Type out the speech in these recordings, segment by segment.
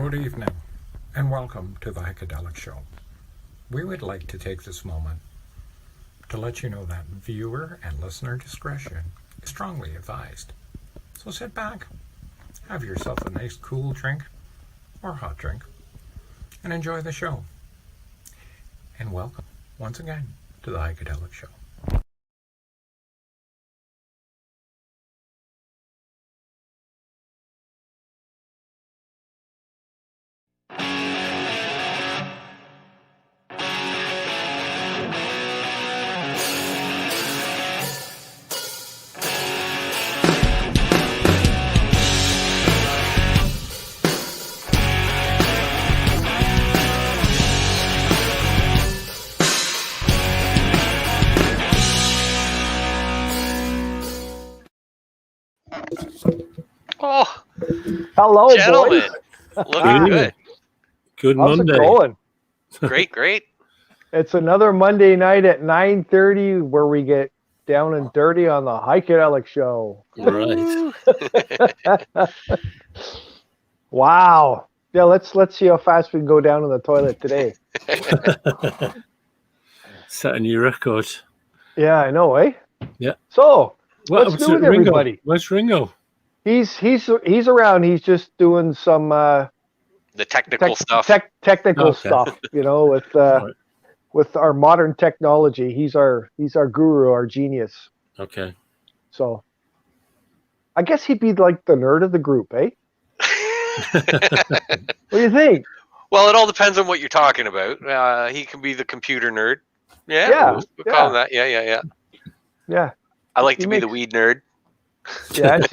Good evening, and welcome to the Heikadelic Show. We would like to take this moment to let you know that viewer and listener discretion is strongly advised. So sit back, have yourself a nice cool drink or hot drink, and enjoy the show. And welcome once again to the Heikadelic Show. Oh, Hello, gentlemen. boys. Looking good. Good How's Monday. it going? Great, great. It's another Monday night at 9:30 where we get down and dirty on the Heikadelic Show. Right. Wow. Yeah, let's see how fast we can go down to the toilet today. Set a new record. Yeah, I know, eh? Yeah. So, What what's up new to with Ringo? everybody? Where's Ringo? He's around. He's just doing some The technical stuff. technical Okay. stuff, with Right. with our modern technology. He's our guru, our genius. Okay. So, I guess he'd be like the nerd of the group, eh? What do you think? Well, it all depends on what you're talking about. He can be the computer nerd. Yeah, Yeah, we'll call him that. Yeah. Yeah. I like He to be the makes- weed nerd. Yes.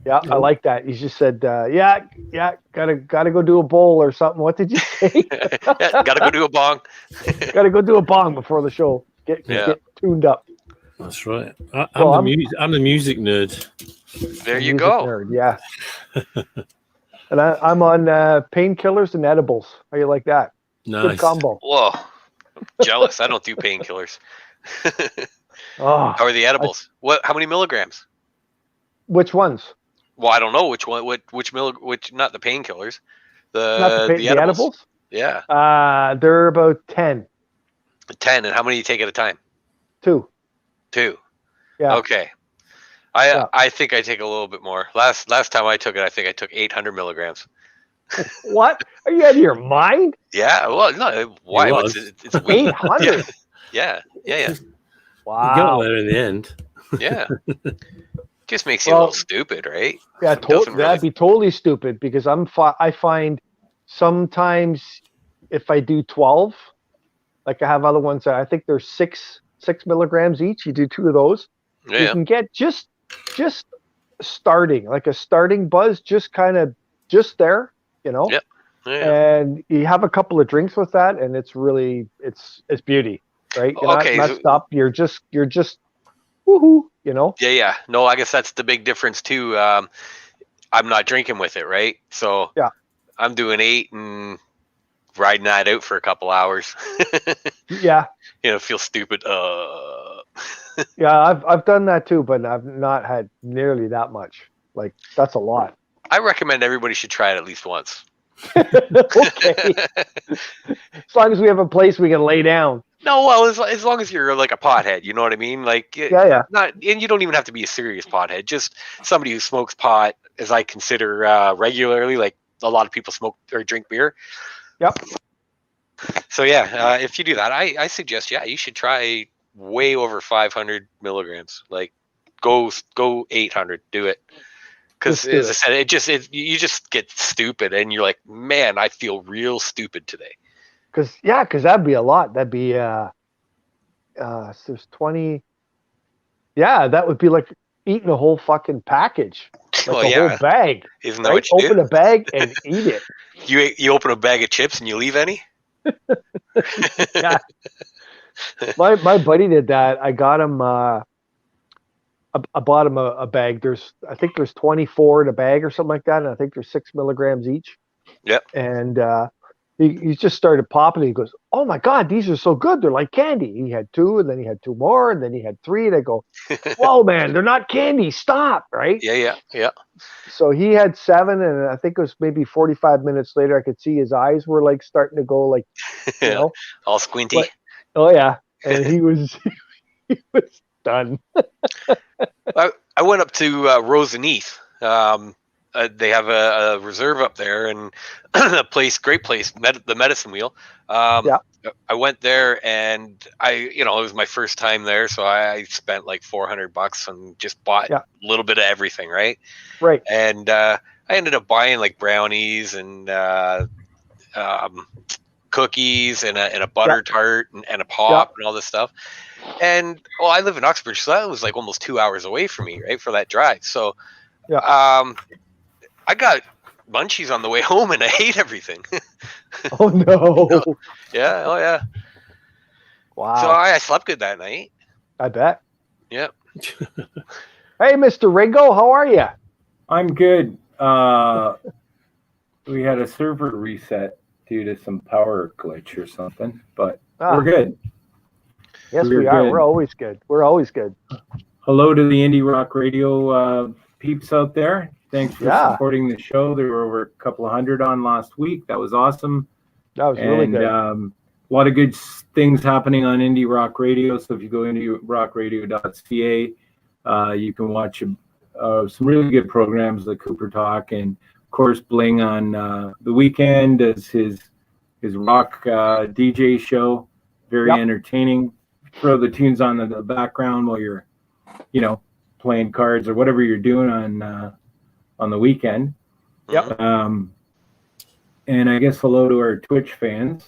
Yeah, I like that. He just said, yeah, gotta go do a bowl or something. What did you say? Yeah, gotta go do a bong. Gotta go do a bong before the show. Get tuned up. That's right. I'm the music nerd. There you Music go. nerd, yeah. And I'm on painkillers and edibles. How you like that? Good Nice. combo. Whoa. Jealous. I don't do painkillers. Oh, How are the edibles? How many milligrams? which ones? Well, I don't know which one. Which not the painkillers. Not The edibles. edibles? Yeah. They're about 10. 10. And how many do you take at a time? 2. 2. Yeah. Okay. I think I take a little bit more. Last time I took it, I think I took 800 milligrams. What? Are you out of your mind? Yeah. Well, no. Why? was. It's weed. 800. Yeah. You got Wow. there in the end. Yeah. Just makes you a little stupid, right? Yeah, Doesn't that'd be totally stupid because I find sometimes if I do 12, like I have other ones that I think there's 6 milligrams each. You do 2 of those. You Yeah. can get just starting, like a starting buzz, just kind of just there, Yep. Yeah. and you have a couple of drinks with that, and it's really it's beauty, right? You're Okay, not messed up. You're just woohoo, Yeah. No, I guess that's the big difference too. I'm not drinking with it, right? So Yeah. I'm doing 8 and riding that out for a couple hours. Yeah, Feel stupid. yeah. I've done that too, but I've not had nearly that much. Like that's a lot. I recommend everybody should try it at least once. Okay, as long as we have a place we can lay down. No, well, as long as you're like a pothead, you know what I mean? Like, Yeah. not, and you don't even have to be a serious pothead. Just somebody who smokes pot, as I consider regularly. Like a lot of people smoke or drink beer. Yep. So yeah, if you do that, I suggest you should try way over 500 milligrams. Like, go 800. Do it. Because Just do as I it. said, you just get stupid, and you're like, man, I feel real stupid today. Because that'd be a lot. That'd be so there's 20. Yeah, that would be like eating a whole fucking package, like Well, a yeah. whole bag. Isn't that Right? what you Open do? a bag and eat it. You open a bag of chips and you leave any? Yeah. My buddy did that. I got him. I bought him a bag. I think there's 24 in a bag or something like that, and I think there's 6 milligrams each. Yep. And he just started popping. He goes, "Oh my God, these are so good! They're like candy." He had two, and then he had two more, and then he had three. And I go, "Whoa, man, they're not candy! Stop!" Right? Yeah. So he had seven, and I think it was maybe 45 minutes later. I could see his eyes were like starting to go, like, you know, All squinty. like, oh yeah, and he was he was done. I went up to Rose and Heath. They have a reserve up there, and a great place, the Medicine Wheel. Yeah. I went there, and it was my first time there, so I spent like $400 and just bought a little bit of everything, right? Right. And I ended up buying like brownies and cookies and a butter tart and a pop and all this stuff. And I live in Uxbridge, so that was like almost 2 hours away from me, right, for that drive. So I got munchies on the way home, and I ate everything. Oh no! Yeah. Oh yeah. Wow. So I slept good that night. I bet. Yep. Hey, Mr. Ringo, how are you? I'm good. We had a server reset due to some power glitch or something, but we're good. Yes, we are. Good. We're always good. We're always good. Hello to the Indie Rock Radio peeps out there. Thanks for supporting the show. There were over a couple of hundred on last week. That was awesome. That was really good. A lot of good things happening on Indie Rock Radio. So if you go into rockradio.ca, you can watch some really good programs like Cooper Talk, and of course Bling on the weekend as his rock DJ show. Very entertaining. Throw the tunes on in the background while you're, playing cards or whatever you're doing on the weekend. Yep. And I guess hello to our Twitch fans.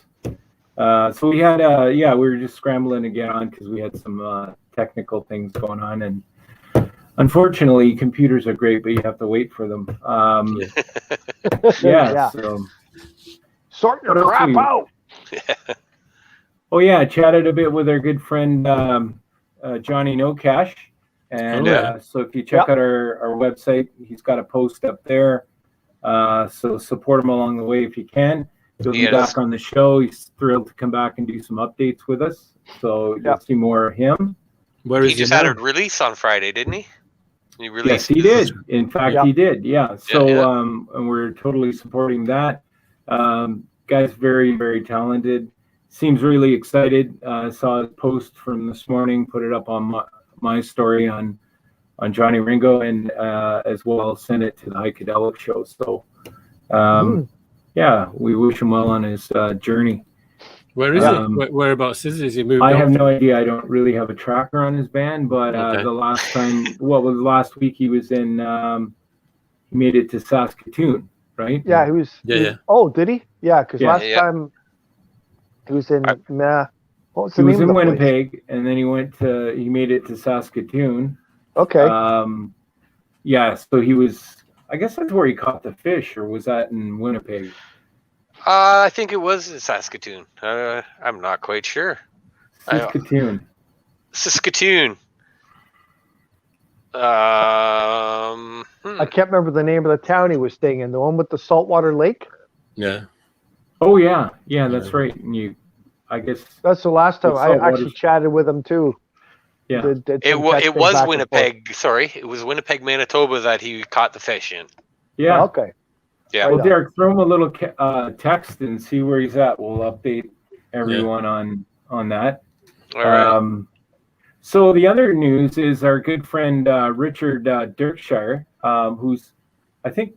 So we had, we were just scrambling to get on because we had some technical things going on, and unfortunately, computers are great, but you have to wait for them. So sort your crap out. Oh yeah, I chatted a bit with our good friend Johnny No Cash, and so if you check out our website, he's got a post up there. So support him along the way if you can. He'll be back on the show. He's thrilled to come back and do some updates with us. So you'll see more of him. He just had a release on Friday, didn't he? Yes, he did. In fact, he did. Yeah. So and we're totally supporting that. Guy's very, very talented. Seems really excited. Saw a post from this morning, put it up on my story on Johnny Ringo, and as well sent it to the Heikadelic show. So, we wish him well on his journey. Where is he? Whereabouts is he? Has he moved I have no idea. I don't really have a tracker on his band, but the last time, last week he was in, he made it to Saskatoon, right? Yeah, he was. Oh, did he? Yeah, because last time. He was in what was the name of the place? He was in Winnipeg, and then he made it to Saskatoon. Okay. So he was, I guess that's where he caught the fish, or was that in Winnipeg? I think it was in Saskatoon. I'm not quite sure. Saskatoon. I can't remember the name of the town he was staying in. The one with the saltwater lake? Yeah. Oh yeah, that's right. And I guess that's the last time I actually chatted with him too. Yeah, it was Winnipeg. Sorry, it was Winnipeg, Manitoba that he caught the fish in. Yeah. Okay. Yeah. Well, Derek, throw him a little text and see where he's at. We'll update everyone on that. All right. So the other news is our good friend Richard Dirkshire, who's, I think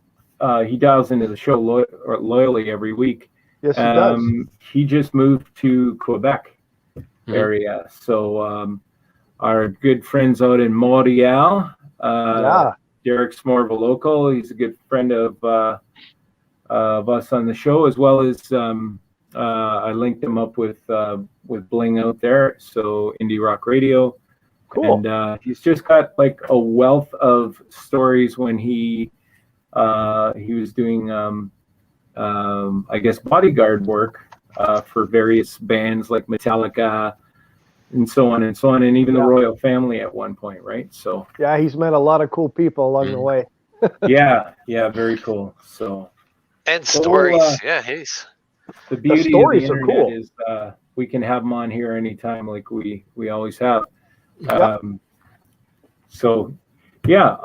he dials into the show loyally every week. Yes, he does. He just moved to Quebec area. So our good friends out in Montreal. Derek's more of a local. He's a good friend of us on the show, as well as I linked him up with Bling out there. So Indie Rock Radio. Cool. And he's just got like a wealth of stories when he was doing I guess bodyguard work for various bands like Metallica and so on, and even the royal family at one point, right? So yeah, he's met a lot of cool people along the way. yeah, very cool. So and stories, the beauty of the stories are internet cool. is we can have them on here anytime, like we always have. Yep. So yeah.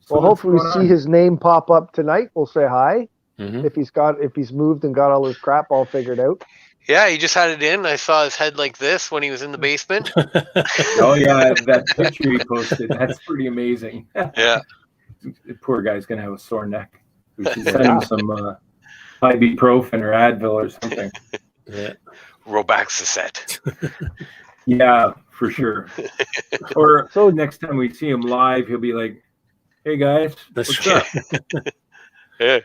So Well, hopefully we see his name pop up tonight. We'll say hi. Mhm. If he's moved and got all his crap all figured out. Yeah, he just had it in. I saw his head like this when he was in the basement. Oh yeah, that picture he posted. That's pretty amazing. Yeah. The poor guy's gonna have a sore neck. We should send him some ibuprofen or Advil or something. Yeah. Robaxacet. Yeah, for sure. Or so next time we see him live, he'll be like, "Hey guys, That's what's up?" Yeah.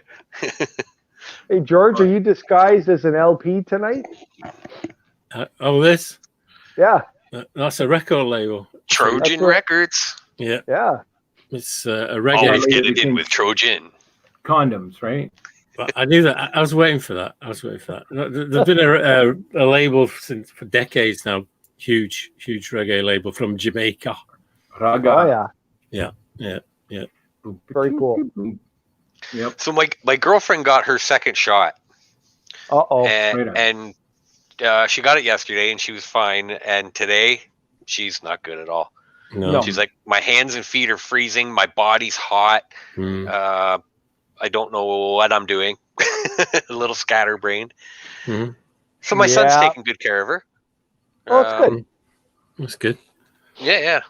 Hey George, are you disguised as an LP tonight? This? Yeah. That's a record label. Trojan what- Records. Yeah. Yeah. It's a reggae. Always get it in with Trojan. Condoms, right? I knew that. I was waiting for that. There's been a label for decades now. Huge reggae label from Jamaica. Raga. Oh yeah. Yeah. Very cool. Yep. So my girlfriend got her second shot, Uh-oh. and she got it yesterday, and she was fine. And today, she's not good at all. No. She's like, my hands and feet are freezing. My body's hot. Mm. I don't know what I'm doing. A little scatterbrained. Mhm. So my son's Yeah. taking good care of her. Oh, it's good. That's good. Yeah.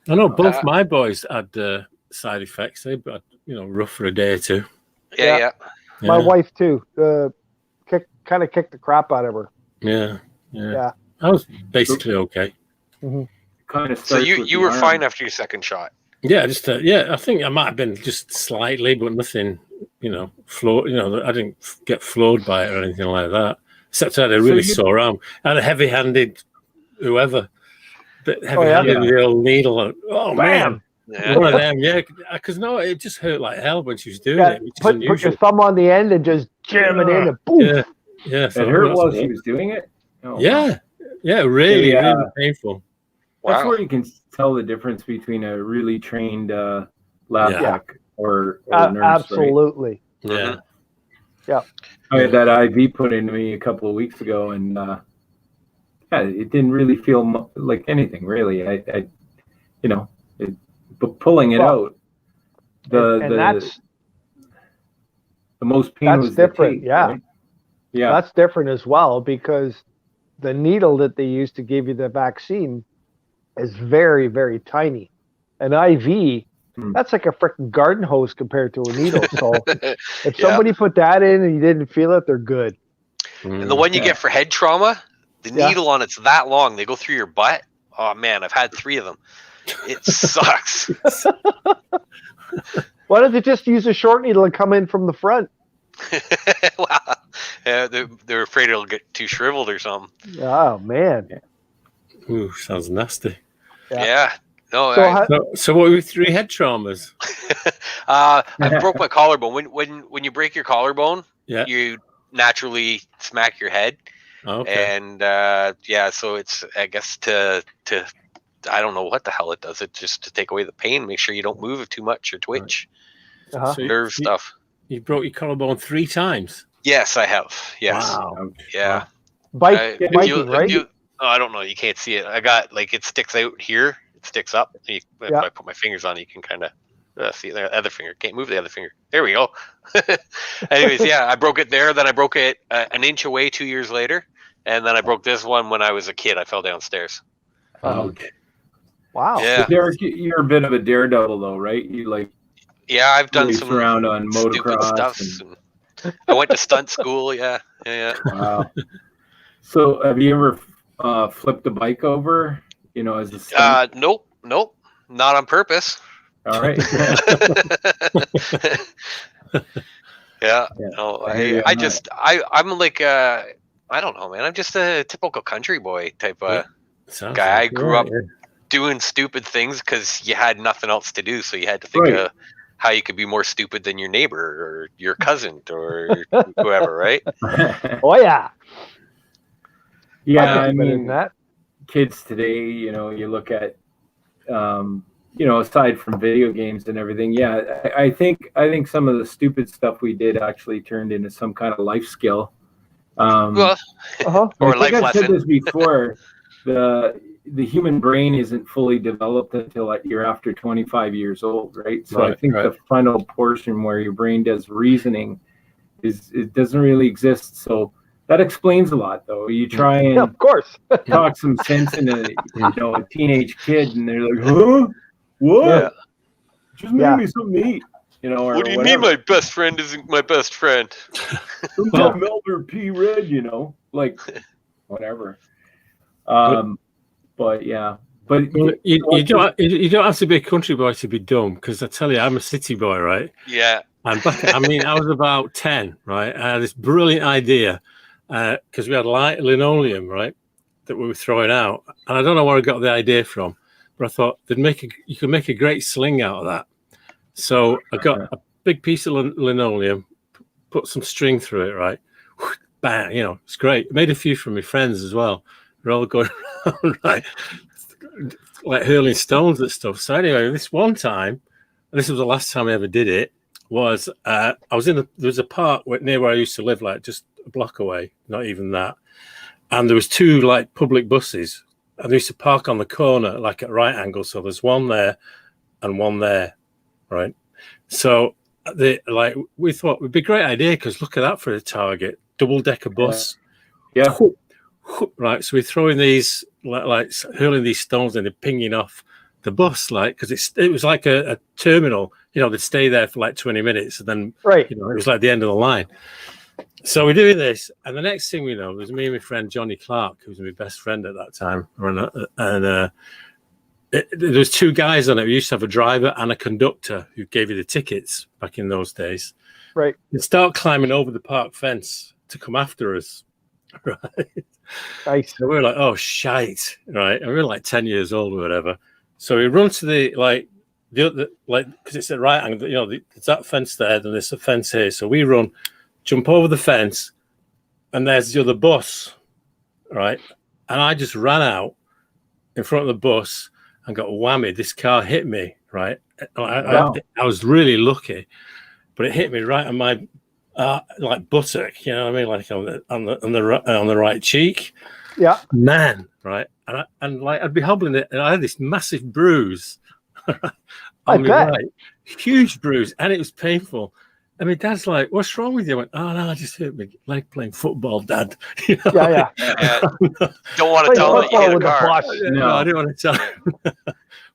I know both my boys had side effects. They got rough for a day or two. Yeah. My wife too. Kind of kicked the crap out of her. Yeah. Yeah. I was basically okay. Kind of. So you were fine after your second shot. Yeah, just I think I might have been just slightly, but nothing. Floor. I didn't get floored by it or anything like that. Except I had a really sore arm. I had a heavy-handed whoever, but heavy-handed with the old needle. Oh man. Yeah. One of them, because it just hurt like hell when she was doing it. Which is Put unusual. your thumb on the end and just jam it in and boom. Yeah. It hurt while she was doing it. Oh, Yeah, really painful. That's Wow. where you can tell the difference between a really trained lab tech or nurse. Absolutely. Yeah. I had that IV put into me a couple of weeks ago, and it didn't really feel like anything really. But pulling it out, the most pain was different. the tape, Yeah. right? Yeah, That's different as well because the needle that they use to give you the vaccine is very, very tiny. An IV, that's like a freaking garden hose compared to a needle. So if somebody put that in and you didn't feel it, they're good. And the one you get for head trauma, the needle on it's that long. They go through your butt. Oh man, I've had 3 of them. It sucks. Why don't they just use a short needle and come in from the front? Wow. Yeah, they're afraid it'll get too shriveled or something. Oh man. Ooh, sounds nasty. Yeah. No. So what were 3 head traumas? I broke my collarbone. When you break your collarbone, Yeah. you naturally smack your head. Okay. And so it's, I guess, to I don't know what the hell it does. It's just to take away the pain, make sure you don't move too much or twitch. Uh-huh. So Nerve stuff. You broke your collarbone 3 times. Yes, I have. Yes. Wow. Yeah. Biking, right? I don't know. You can't see it. I got it sticks out here. It sticks up. If I put my fingers on it, you can kind of see the other finger. Can't move the other finger. There we go. Anyways, I broke it there. Then I broke it an inch away 2 years later. And then I broke this one when I was a kid. I fell downstairs. Okay. Wow. Yeah. Derek, you're a bit of a daredevil, though, right? You I've done race some around on stupid motocross stuff. And I went to stunt school. Yeah. Wow. So, have you ever flipped a bike over? As a stunt? Nope, not on purpose. All right. Yeah. No, I'm like I don't know, man. I'm just a typical country boy type of guy. I grew up doing stupid things because you had nothing else to do, so you had to think of how you could be more stupid than your neighbor or your cousin or whoever, right? Oh yeah. Yeah, I mean that. Kids today, you look at aside from video games and everything, yeah, I think some of the stupid stuff we did actually turned into some kind of life skill. Well, or I think life I've said lesson. this before. The human brain isn't fully developed until you're after 25 years old, right? So I think the frontal portion where your brain does reasoning it doesn't really exist. So that explains a lot, though. You try and of course talk some sense into a teenage kid, and they're like, "Huh? What? Yeah. Just make me something to eat." Or what do you whatever. mean my best friend isn't my best friend? Well, Melder P. Red, like whatever. But yeah. But you don't have to be a country boy to be dumb, because I tell you, I'm a city boy, right? Yeah. And I was about 10, right? I had this brilliant idea because we had linoleum, right, that we were throwing out, and I don't know where I got the idea from, but I thought you could make a great sling out of that. So I got a big piece of linoleum, put some string through it, right? Bang, it's great. I made a few for my friends as well. We're all going around, right, like hurling stones at stuff. So anyway, this one time, and this was the last time I ever did it, was I was there was a park near where I used to live, like just a block away, not even that. And there was two like public buses, and they used to park on the corner, like at right angles. So there's one there and one there, right? So we thought it'd be a great idea, because look at that for a target, double-decker bus. Yeah. Right. So we're throwing these like hurling these stones and they're pinging off the bus, like, because it was like a terminal. They'd stay there for like 20 minutes, and then it was like the end of the line. So we're doing this, and the next thing we know, it was me and my friend Johnny Clark, who was my best friend at that time, and there was two guys on it. We used to have a driver and a conductor who gave you the tickets back in those days. Right. They start climbing over the park fence to come after us. Right. Nice. So we're like, oh shite, right? And we're like 10 years old or whatever. So we run to the other, because it's at right angle. There's that fence there, then there's a fence here. So we run, jump over the fence, and there's the other bus, right? And I just ran out in front of the bus and got whammied. This car hit me, right? I was really lucky, but it hit me right on my like buttock, you know what I mean, like on the right cheek. Yeah, man, right? And like I'd be hobbling it, and I had this massive bruise on my right, huge bruise, and it was painful. And my dad's like, "What's wrong with you?" I went, "Oh no, I just hurt my leg playing football, Dad." Yeah. Don't want to tell him that you hit a car. No, I didn't want to tell him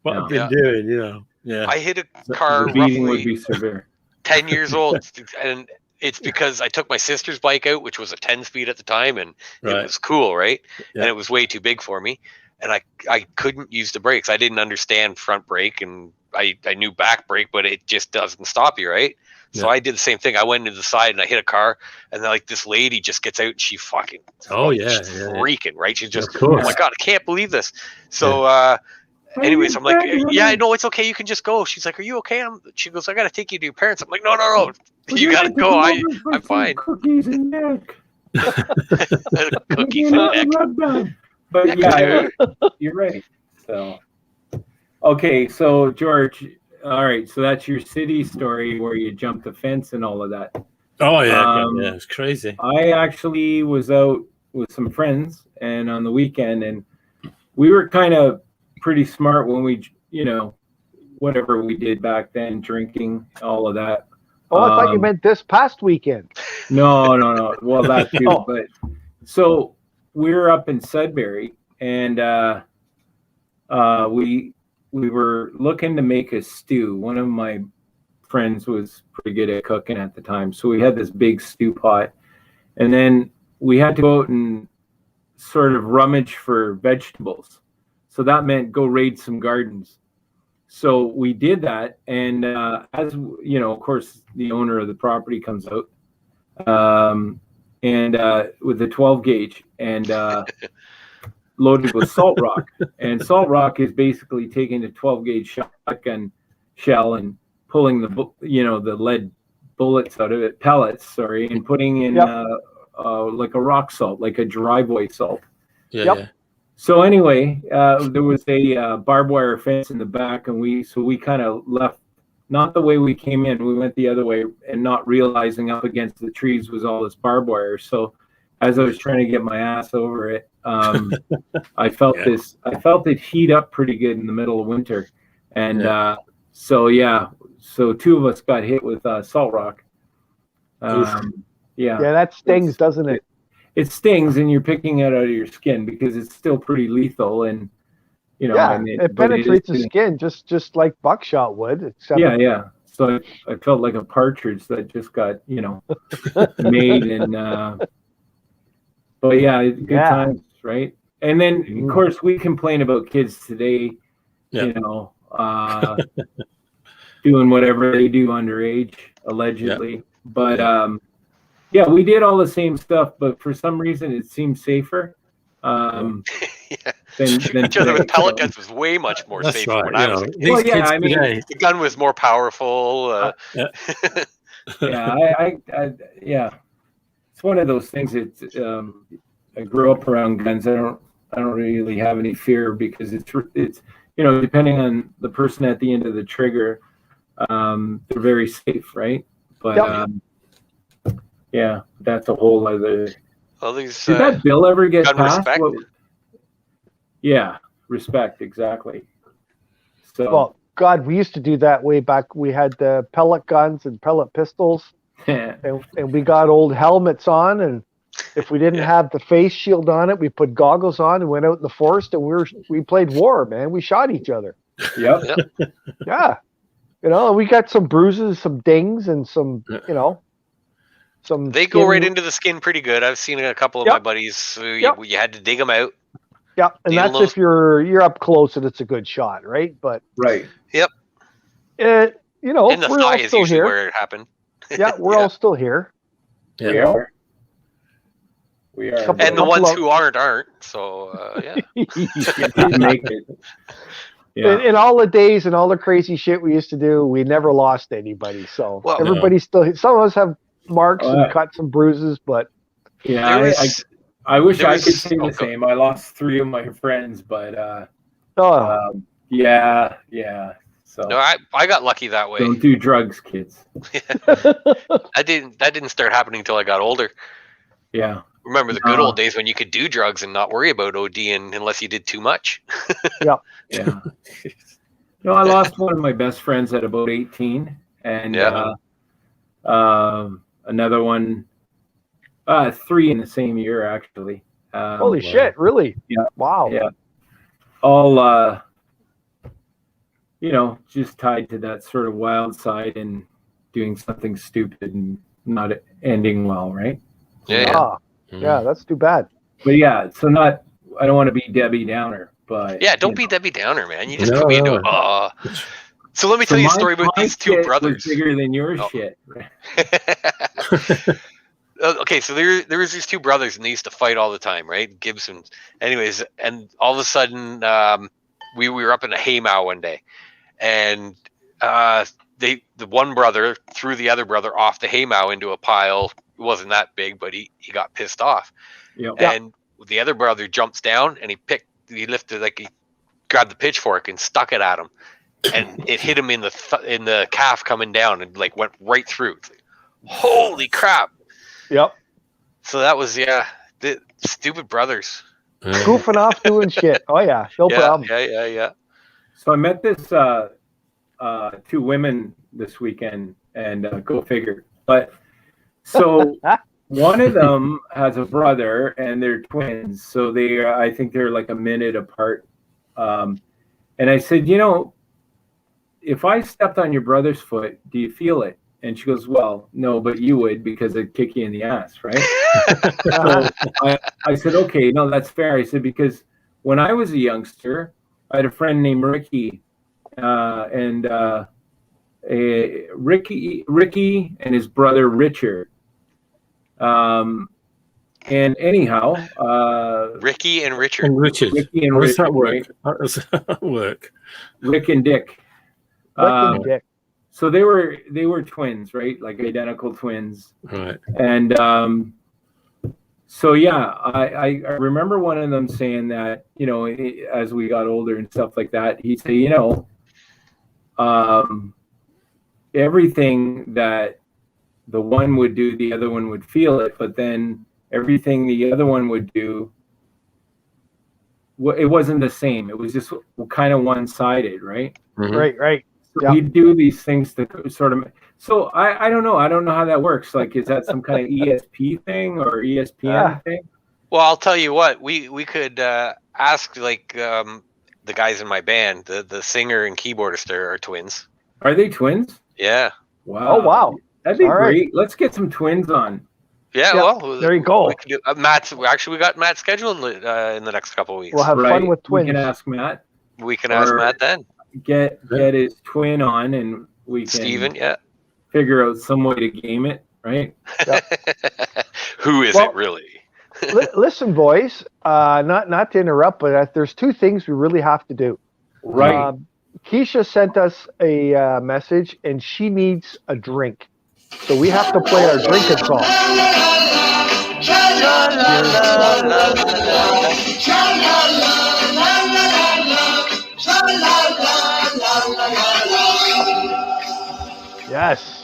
what I've been doing. Yeah, I hit a car roughly would be severe. 10 years old, and it's because I took my sister's bike out, which was a 10-speed at the time, and it was cool, right? Yeah. And it was way too big for me, and I couldn't use the brakes. I didn't understand front brake, and I knew back brake, but it just doesn't stop you, right? So I did the same thing. I went into the side and I hit a car, and then like this lady just gets out and she fucking freaking, right? She's just, oh my God, I can't believe this. So anyways, I'm like, yeah, no, it's okay. You can just go. She's like, are you okay? She goes, I got to take you to your parents. I'm like, no. You got to go. I'm fine. Cookies and milk. Cookies and milk. But yeah, you're right. So, okay. So George, all right. So that's your city story where you jumped the fence and all of that. Oh yeah. Yeah. It's crazy. I actually was out with some friends and on the weekend, and we were kind of pretty smart when we, whatever we did back then, drinking, all of that. Oh, I thought you meant this past weekend. No. Well, that too. But so we were up in Sudbury, and we were looking to make a stew. One of my friends was pretty good at cooking at the time, so we had this big stew pot, and then we had to go out and sort of rummage for vegetables. So that meant go raid some gardens. So we did that, and as you know, of course, the owner of the property comes out, and with a 12 gauge and loaded with salt rock. And salt rock is basically taking a 12 gauge shotgun shell and pulling the lead bullets out of it, pellets, and putting in like a rock salt, like a driveway salt. Yeah. So anyway, there was a barbed wire fence in the back, and we kind of left not the way we came in. We went the other way, and not realizing up against the trees was all this barbed wire. So as I was trying to get my ass over it, I felt it heat up pretty good in the middle of winter, and so two of us got hit with salt rock. Yeah, that stings, doesn't it? It stings, and you're picking it out of your skin because it's still pretty lethal, and it penetrates the skin just like buckshot would. Except So I felt like a partridge that just got made, and but good times, right? And then of course we complain about kids today, doing whatever they do underage, allegedly, but we did all the same stuff, but for some reason it seemed safer. Than each other with pellet guns was way much more safe when I was a kid. The gun was more powerful. It's one of those things that I grew up around guns. I don't really have any fear because it's depending on the person at the end of the trigger, they're very safe, right? But that's a whole other. Well, these, did that bill ever get passed? Respect? Respect, exactly. So, well, God, we used to do that way back. We had pellet guns and pellet pistols, and we got old helmets on, and if we didn't have the face shield on it, we put goggles on and went out in the forest, and we played war, man. We shot each other. Yep. Yeah. We got some bruises, some dings, and some, They go right into the skin pretty good. I've seen a couple of my buddies. You had to dig them out. Yeah, and that's if you're up close and it's a good shot, right? But Yep. In the we're thigh all is still usually here. where it happened. Yeah, we're all still here. Yeah. We are. And the ones who aren't. So you didn't make it. Yeah. In all the days and all the crazy shit we used to do, we never lost anybody. So everybody's still. Some of us have marks and cuts and bruises, but I wish I could say the same. I lost 3 of my friends, but So no, I got lucky that way. Don't do drugs, kids. That didn't start happening until I got older. Yeah. Remember the good old days when you could do drugs and not worry about ODing unless you did too much. Yeah. I lost one of my best friends at about 18, and another one, 3 in the same year, actually. Holy shit! Really? Yeah. Wow. Yeah. All just tied to that sort of wild side and doing something stupid and not ending well, right? Yeah, that's too bad. But I don't want to be Debbie Downer, but don't be Debbie Downer, man. You just put me into it. So let me tell you a story about these 2 brothers. Was bigger than your shit. Okay, so there was these 2 brothers, and they used to fight all the time, right? Gibsons. Anyways, and all of a sudden, we were up in a haymow one day, and the one brother threw the other brother off the haymow into a pile. It wasn't that big, but he got pissed off. Yep. And the other brother jumps down, and he grabbed the pitchfork and stuck it at him, and it hit him in the calf coming down, and went right through. Holy crap! Yep. So that was the stupid brothers goofing off doing shit. Oh yeah, no problem. Yeah. So I met this 2 women this weekend, and go figure. But so one of them has a brother, and they're twins. So I think they're like a minute apart. And I said, if I stepped on your brother's foot, do you feel it? And she goes, well, no, but you would, because I'd kick you in the ass, right? So I said, okay, no, that's fair. I said, because when I was a youngster, I had a friend named Ricky, Ricky and his brother Richard. And anyhow, Ricky and Richard. Ricky and How Richard. does that work? Right? How does that work? Rick and Dick. Rick and Dick. So they were twins, right? Like identical twins. Right. And So yeah, I remember one of them saying that, as we got older and stuff like that, he'd say, everything that the one would do, the other one would feel it, but then everything the other one would do, it wasn't the same. It was just kind of one-sided, right? Mm-hmm. Right. So he'd do these things to sort of. So I don't know. I don't know how that works. Like, is that some kind of ESP thing or ESPN thing? Well, I'll tell you what. We could ask the guys in my band. The singer and keyboardist are twins. Are they twins? Yeah. Wow. Oh wow. That'd be great. Let's get some twins on. Yeah, well, there you go. We can do, we got Matt scheduled in the next couple of weeks. We'll have fun with twins. We can ask Matt. Ask Matt then. Get his twin on, and we can Steven, figure out some way to game it, right? Yeah. Who is it really? Listen, boys. Not to interrupt, but there's two things we really have to do. Right. Keisha sent us a message, and she needs a drink. So we have to play our drinking song. Yes.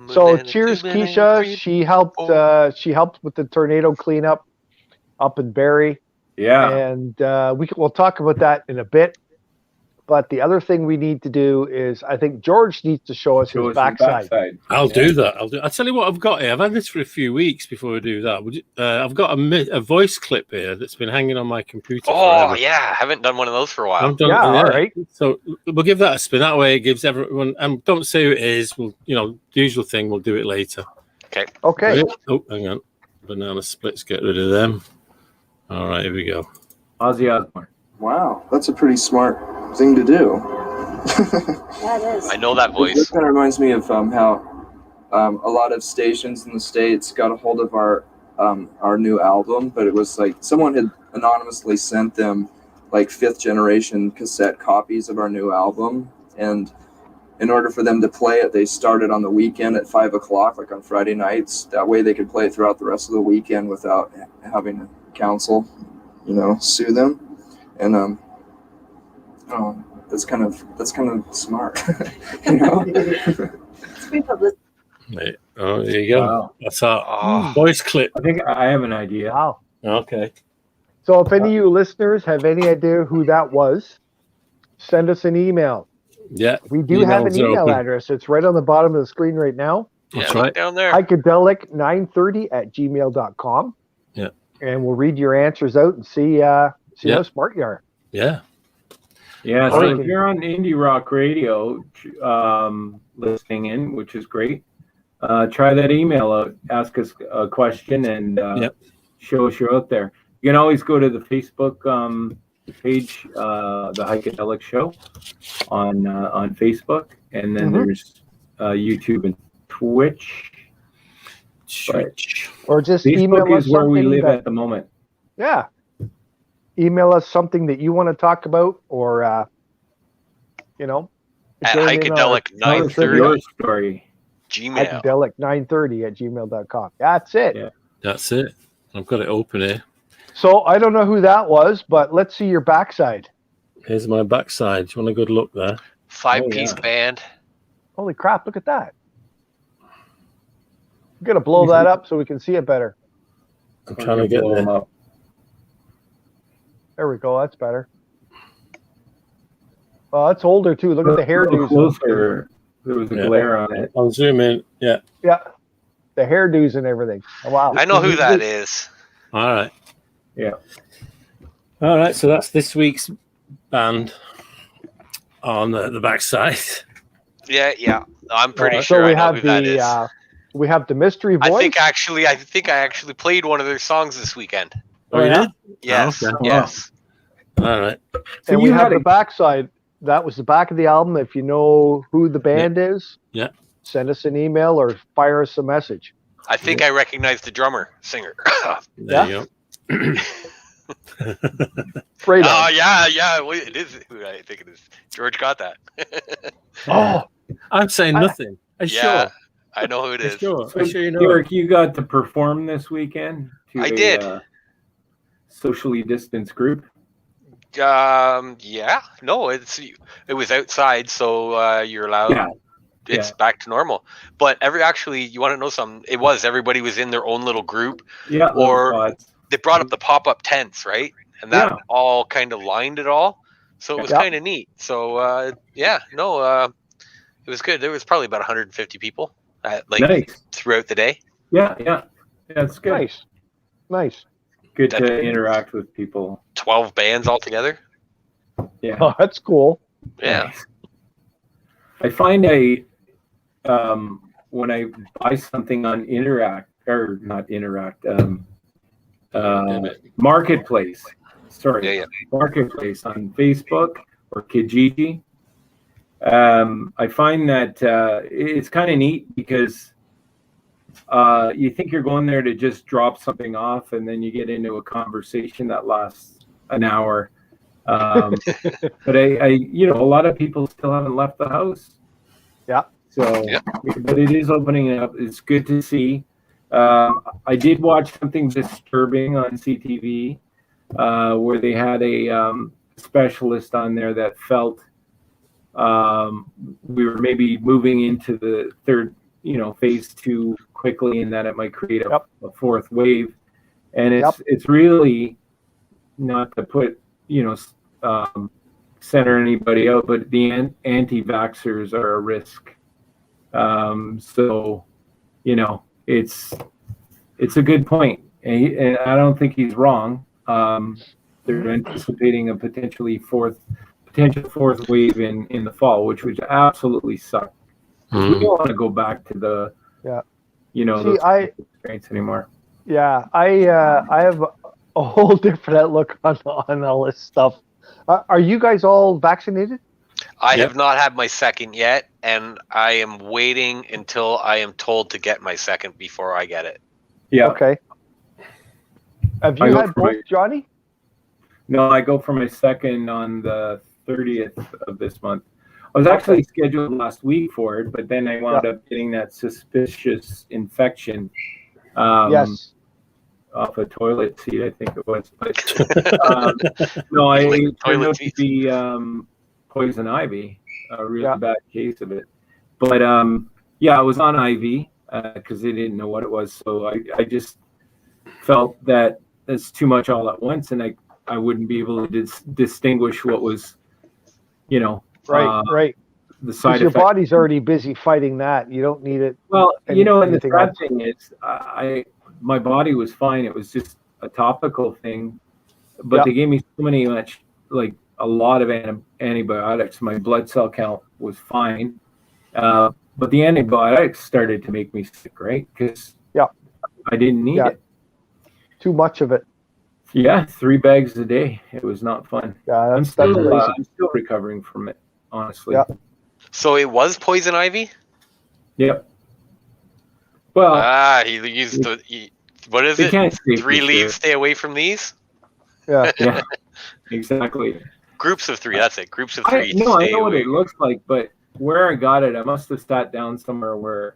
So cheers, Keisha. She helped with the tornado cleanup up in Barrie. Yeah. And we'll talk about that in a bit. But the other thing we need to do is, I think George needs to show us his backside. I'll do that. I'll tell you what I've got here. I've had this for a few weeks before we do that. I've got a voice clip here that's been hanging on my computer. Oh, yeah. I haven't done one of those for a while. All right. So we'll give that a spin. That way it gives everyone, and don't say who it is. We'll, the usual thing, we'll do it later. Okay. Oh, hang on. Banana splits, get rid of them. All right, here we go. Ozzy Osbourne. Wow, that's a pretty smart thing to do. Yeah, it is. I know that voice. It kind of reminds me of how a lot of stations in the States got a hold of our new album, but it was like someone had anonymously sent them like 5th generation cassette copies of our new album, and in order for them to play it, they started on the weekend at 5 o'clock, like on Friday nights. That way they could play it throughout the rest of the weekend without having to counsel, sue them. And that's kind of smart, It's free publicity. Oh, there you go. Wow. That's our voice clip. I think I have an idea. Wow. Okay. So if any of you listeners have any idea who that was, send us an email. Yeah. We do have an email address. It's right on the bottom of the screen right now. That's right. Down there. Heikadelic930@gmail.com. Yeah. And we'll read your answers out and see how smart you are. Yeah. Yeah, so if you're on Indie Rock Radio listening in, which is great, try that email out, ask us a question, and show us you're out there. You can always go to the Facebook page, the Heikadelic Show on Mm-hmm. Facebook, and then there's YouTube and Twitch. Or just Facebook email us is where we live something at the moment. Yeah. Email us something that you want to talk about, or at Heikadelic930 your story. Gmail. Heikadelic930@gmail.com. That's it. Yeah. That's it. I've got it open here. So I don't know who that was, but let's see your backside. Here's my backside. Do you want a good look there? 5-piece band. Holy crap, look at that. I'm going to blow that up so we can see it better. I'm trying to get them up. There we go. That's better. Oh, that's older too. Look at the hairdos. Closer. There was a glare on it. I'll zoom in. Yeah. Yeah. The hairdos and everything. Oh, wow. I know who that is. All right. Yeah. All right. So that's this week's band on the backside. Yeah. I'm pretty sure I know who that is. We have the mystery voice. I think I actually played one of their songs this weekend. Oh, you did? Yes. Oh, okay. Yes. All right. And we have the backside. That was the back of the album. If you know who the band is, send us an email or fire us a message. I think I recognize the singer. There you go. Right on. Oh, yeah. Wait, it is who I think it is. George got that. Oh, I'm saying nothing. Are you sure? I know who it is. Sure. So, I'm sure you know. Derek, you got to perform this weekend to I did. Socially distanced group. Yeah. No, it was outside, so you're allowed. Yeah. It's back to normal. But you want to know something? Everybody was in their own little group. Yeah. Or they brought up the pop-up tents, right? And that all kind of lined it all. So it was kind of neat. So it was good. There was probably about 150 people throughout the day. Yeah, it's good. Nice. Good to interact with people. 12 bands altogether. Yeah. Oh, that's cool. Yeah. Nice. I find when I buy something on Marketplace. Sorry. Marketplace on Facebook or Kijiji. I find that it's kind of neat because you think you're going there to just drop something off, and then you get into a conversation that lasts an hour. But a lot of people still haven't left the house. Yeah. So, but it is opening up. It's good to see. I did watch something disturbing on CTV where they had a specialist on there that felt we were maybe moving into the third, phase 2 quickly, and that it might create a fourth wave. And it's really not to put, center anybody out, but the anti-vaxxers are a risk. So, it's a good point, and I don't think he's wrong. They're anticipating a potential fourth wave in the fall, which would absolutely suck. We don't want to go back to the those constraints anymore. Yeah, I have a whole different outlook on all this stuff. Are you guys all vaccinated? I have not had my second yet, and I am waiting until I am told to get my second before I get it. Yeah. Okay. Have you had both, Johnny? No, I go for my second on the 30th of this month. I was actually scheduled last week for it, but then I wound up getting that suspicious infection. Yes. Off a toilet seat, I think it was. But no, I turned out to be poison ivy, a really bad case of it. But I was on IV because they didn't know what it was. So I just felt that it's too much all at once, and I wouldn't be able to distinguish what was, right. The side your effect. body's already busy fighting that. You don't need it. Well, and the sad thing is, my body was fine. It was just a topical thing, but they gave me a lot of antibiotics. My blood cell count was fine, but the antibiotics started to make me sick, right? Because I didn't need it. Too much of it. Yeah, 3 bags a day. It was not fun. Yeah, I'm still recovering from it, honestly. Yeah. So it was poison ivy? Yep. Well, he used what is it? 3 leaves, stay away from these? Yeah. Yeah. Exactly. Groups of 3, that's it. Groups of 3. I know what it looks like, but where I got it, I must have sat down somewhere where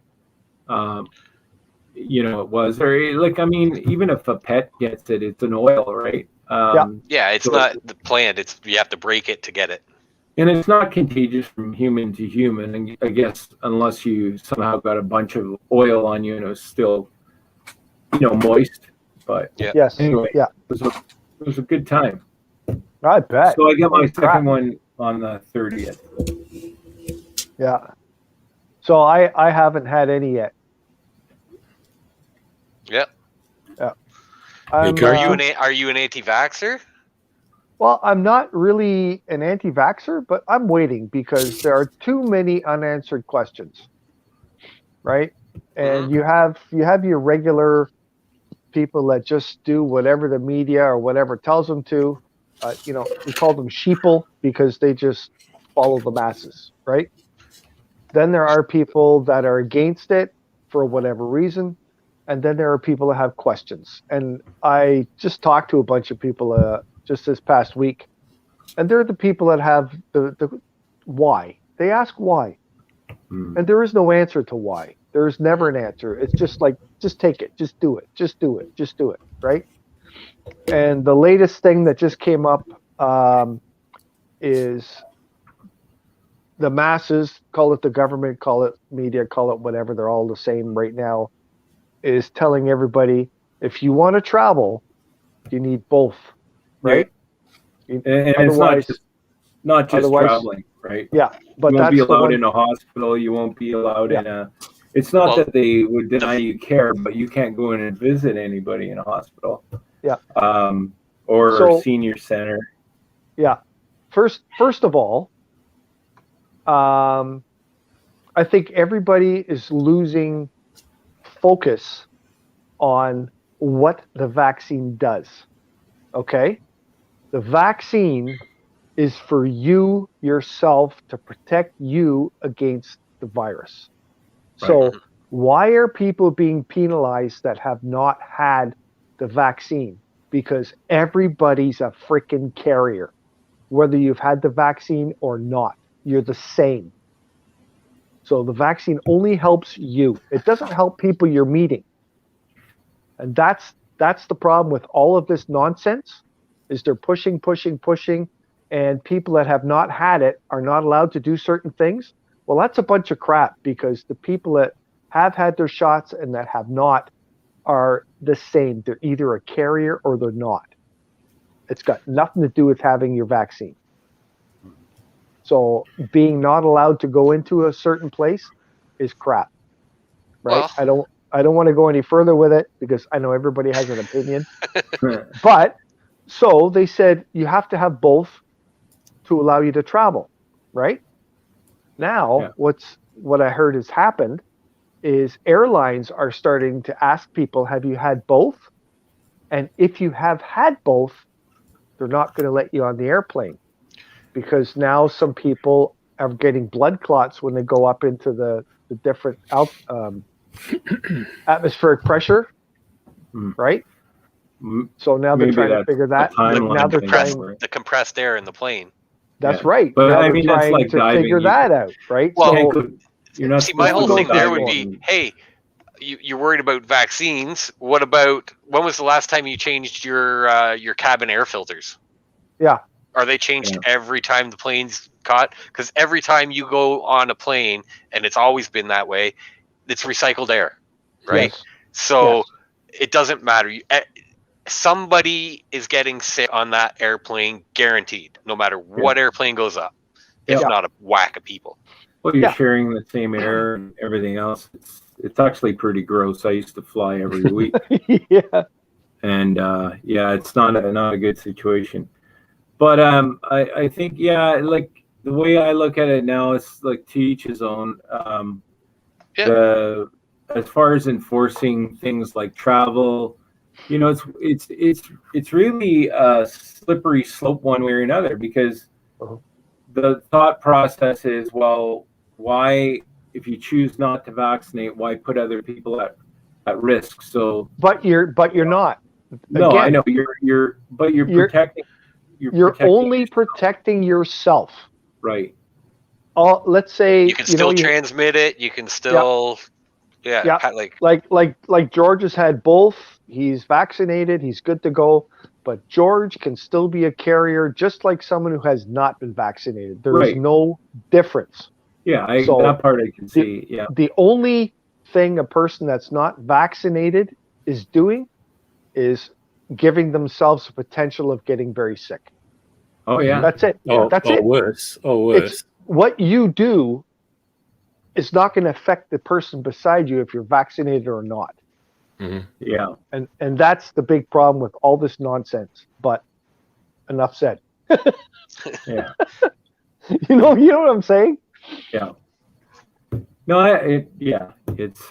it was, or even if a pet gets it, it's an oil, right? It's not the plant. You have to break it to get it. And it's not contagious from human to human, and I guess unless you somehow got a bunch of oil on you and it was still, moist. But anyway, it was a good time. I bet. So I got my second one on the 30th. Yeah. So I haven't had any yet. Yeah. Yeah. Are you an anti-vaxxer? Well, I'm not really an anti-vaxxer, but I'm waiting because there are too many unanswered questions, right? And you have your regular people that just do whatever the media or whatever tells them to. We call them sheeple because they just follow the masses, right? Then there are people that are against it for whatever reason. And then there are people that have questions. And I just talked to a bunch of people just this past week. And they're the people that have the why. They ask why. And there is no answer to why. There's never an answer. It's just like, just take it, just do it, just do it, just do it, right? And the latest thing that just came up is the masses, call it the government, call it media, call it whatever, they're all the same right now, is telling everybody, if you want to travel, you need both, right? And it's not just traveling, right? Yeah, but you won't that's be allowed the one, in a hospital. You won't be allowed Yeah. in a. It's not that they would deny you care, but you can't go in and visit anybody in a hospital. Yeah. Or senior center. Yeah. First of all, I think everybody is losing focus on what the vaccine does. Okay? The vaccine is for you yourself to protect you against the virus. So why are people being penalized that have not had the vaccine? Because everybody's a freaking carrier. Whether you've had the vaccine or not, you're the same. So the vaccine only helps you. It doesn't help people you're meeting. And that's the problem with all of this nonsense, is they're pushing, and people that have not had it are not allowed to do certain things. Well, that's a bunch of crap, because the people that have had their shots and that have not are the same. They're either a carrier or they're not. It's got nothing to do with having your vaccine. So being not allowed to go into a certain place is crap, right? Well, I don't want to go any further with it because I know everybody has an opinion. But so they said you have to have both to allow you to travel, right? Now, what I heard has happened is airlines are starting to ask people, have you had both? And if you have had both, they're not going to let you on the airplane, because now some people are getting blood clots when they go up into the different atmospheric pressure, right? So now they're trying to figure that. Now they're trying the compressed air in the plane. That's right. But now I mean, they're that's trying like to diving. figure that out, right? Well, so you're not. See, my whole thing there would diving. be, hey, you're worried about vaccines. What about, when was the last time you changed your cabin air filters? Yeah. Are they changed every time the plane's caught? Because every time you go on a plane, and it's always been that way, it's recycled air, right? Yes. So it doesn't matter. Somebody is getting sick on that airplane, guaranteed, no matter what airplane goes up, if not a whack of people. Well, you're sharing the same air and everything else. It's actually pretty gross. I used to fly every week. And it's not a good situation. But I think like the way I look at it now, it's like to each his own. As far as enforcing things like travel, it's really a slippery slope one way or another, because the thought process is, well, why, if you choose not to vaccinate, why put other people at risk? So but you're not. No, again, I know you're protecting. You're only protecting yourself. Right. Let's say you can still transmit it. You can still, like George has had both. He's vaccinated. He's good to go. But George can still be a carrier, just like someone who has not been vaccinated. There is no difference. Yeah, that part I can see. Yeah. The only thing a person that's not vaccinated is doing is giving themselves the potential of getting very sick. Oh yeah, that's it. That's it. Worse. It's what you do is not going to affect the person beside you if you're vaccinated or not. Mm-hmm. Yeah, and that's the big problem with all this nonsense. But enough said. Yeah, you know what I'm saying? Yeah. No, it's.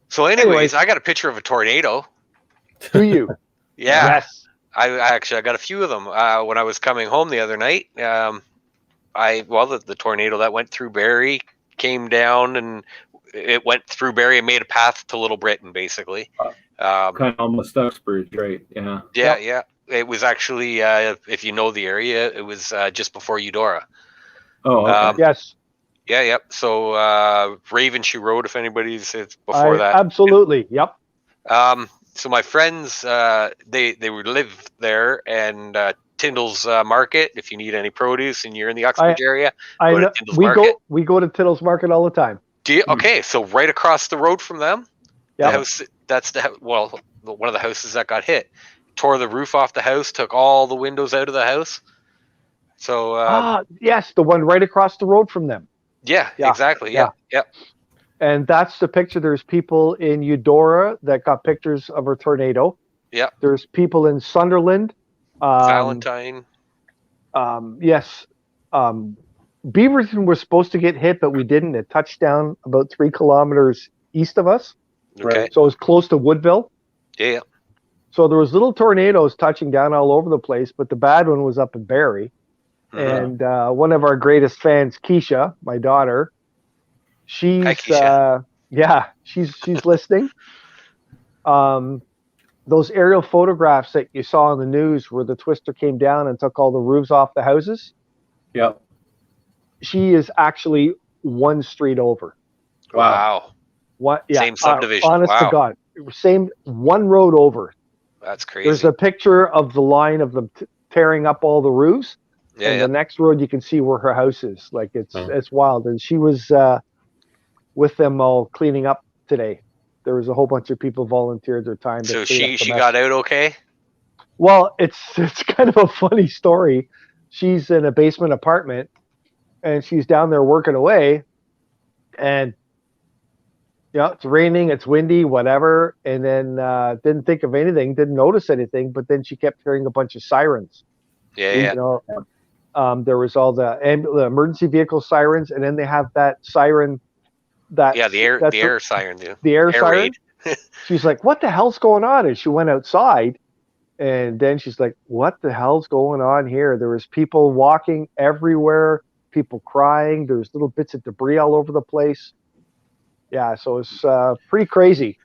So, anyways, I got a picture of a tornado. Do you? Yeah. Yes. I got a few of them when I was coming home the other night. The tornado that went through Barrie came down, and it went through Barrie and made a path to Little Britain, basically. Kind of almost Uxbridge, right? Yeah. Yeah. It was actually, if you know the area, it was just before Eudora. Oh, okay. Yes. Yeah. So Ravenshoe Road, if anybody's it's before that. Absolutely. Yep. So my friends, they would live there, and Tyndall's Market. If you need any produce and you're in the Uxbridge area, I go to know Tyndall's Market. we go to Tyndall's Market all the time. Do you? Okay, so right across the road from them, the Yep. house. That's one of the houses that got hit. Tore the roof off the house, took all the windows out of the house. So yes, the one right across the road from them. yeah, exactly. Yeah. And that's the picture. There's people in Eudora that got pictures of a tornado. Yeah. There's people in Sunderland. Valentine. Yes. Beaverton was supposed to get hit, but we didn't. It touched down about 3 kilometers east of us. Okay. So it was close to Woodville. Yeah. So there was little tornadoes touching down all over the place, but the bad one was up in Barrie. Mm-hmm. And one of our greatest fans, Keisha, my daughter, she's Hi, Keisha. she's listening. Those aerial photographs that you saw on the news where the twister came down and took all the roofs off the houses. Yep. She is actually one street over. Wow. What? Yeah. Same subdivision. Honest to God, same one road over. That's crazy. There's a picture of the line of them tearing up all the roofs. Yeah. The next road you can see where her house is. Like it's wild. And she was with them all cleaning up today. There was a whole bunch of people volunteered their time. So she got out okay? Well, it's kind of a funny story. She's in a basement apartment, and she's down there working away, and it's raining, it's windy, whatever, and then didn't think of anything, didn't notice anything, but then she kept hearing a bunch of sirens. Yeah. There was all the emergency vehicle sirens, and then they have that siren. The air siren. The air siren. Raid. She's like, "What the hell's going on?" And she went outside, and then she's like, "What the hell's going on here?" There was people walking everywhere, people crying. There's little bits of debris all over the place. Yeah, so it's pretty crazy.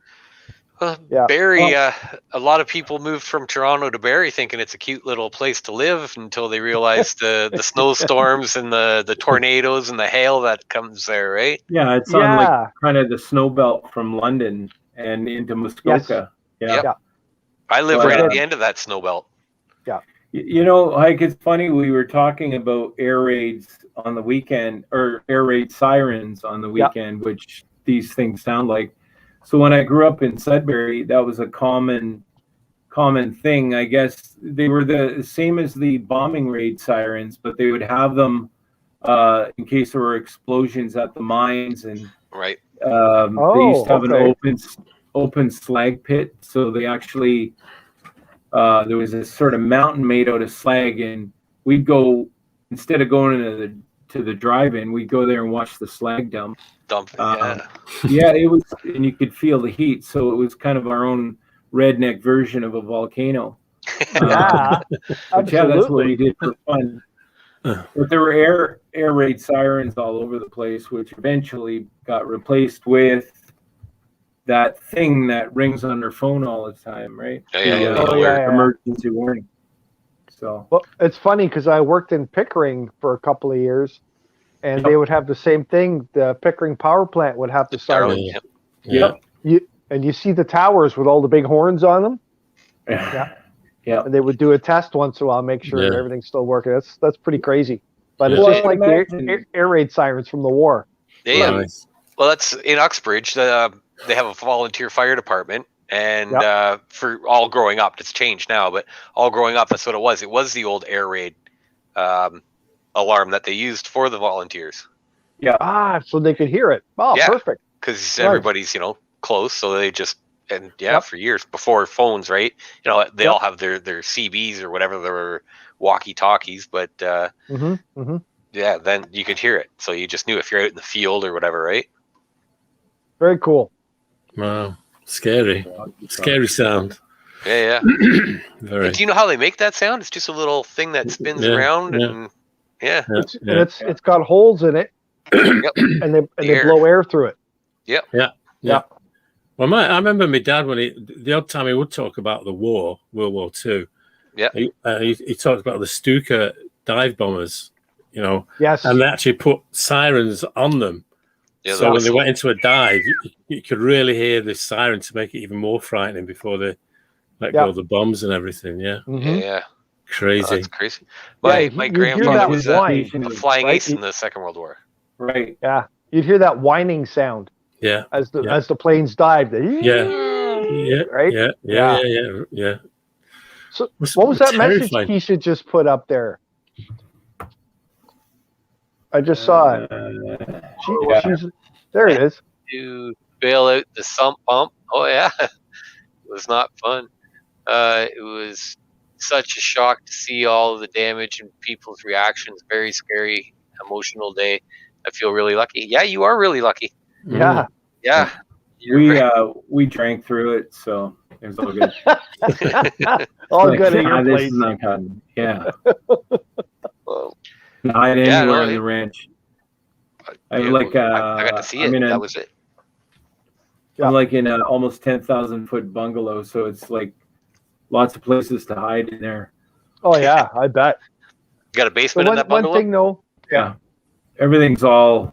Barrie, a lot of people moved from Toronto to Barrie thinking it's a cute little place to live until they realized the snowstorms and the tornadoes and the hail that comes there, right? Yeah, it's on like kind of the snow belt from London and into Muskoka. Yes. Yeah. I live right at the end of that snow belt. Yeah. Like it's funny, we were talking about air raids on the weekend, or air raid sirens on the weekend, which these things sound like. So when I grew up in Sudbury, that was a common thing. I guess they were the same as the bombing raid sirens, but they would have them in case there were explosions at the mines, and right. They used to have an open slag pit. So they actually there was this sort of mountain made out of slag, and we'd go, instead of going to the drive-in, we'd go there and watch the slag dump. It was, and you could feel the heat, so it was kind of our own redneck version of a volcano. Absolutely. That's what we did for fun. But there were air raid sirens all over the place, which eventually got replaced with that thing that rings on their phone all the time, right? Emergency warning. So, well, it's funny because I worked in Pickering for a couple of years, and they would have the same thing. The Pickering power plant would have the sirens. You see the towers with all the big horns on them. And they would do a test once in a while, make sure that everything's still working. That's pretty crazy. But it's just like the air raid sirens from the war. Yeah. Nice. Well, that's in Uxbridge. They have a volunteer fire department, and for all growing up, it's changed now, but all growing up, that's what it was. It was the old air raid alarm that they used for the volunteers. Yeah. So they could hear it. Oh, perfect. Because everybody's close, so they just for years before phones, right? They all have their CBs or whatever, their walkie talkies, but then you could hear it, so you just knew if you're out in the field or whatever, right? Very cool. Wow, scary sound. Yeah. Very. Do you know how they make that sound? It's just a little thing that spins around, and it's got holes in it, and they blow air through it. Yeah. Well, I remember my dad when the odd time he would talk about the war, World War II. Yeah. He talked about the Stuka dive bombers, you know. Yes. And they actually put sirens on them. Yeah, so when they went into a dive, you could really hear the siren to make it even more frightening before they let go of the bombs and everything. Yeah. Mm-hmm. Yeah. Crazy. That's crazy. My grandfather was a flying ace in the Second World War. Right. Yeah. You'd hear that whining sound. Yeah. As the planes dived. Yeah. Right? Yeah. So what was that message Keisha just put up there? I just saw it. She's there. It is. To bail out the sump pump. Oh yeah, it was not fun. It was such a shock to see all of the damage and people's reactions. Very scary, emotional day. I feel really lucky. Yeah, you are really lucky. Yeah. Yeah. We drank through it, so it was all good. All good at your this place. is not cotton. Yeah. Not anywhere on the ranch. I got to see it. That was it. I'm like in an almost 10,000-foot bungalow, so it's like lots of places to hide in there. Oh yeah, I bet. You got a basement in that bungalow? One thing, though. Yeah. Everything's all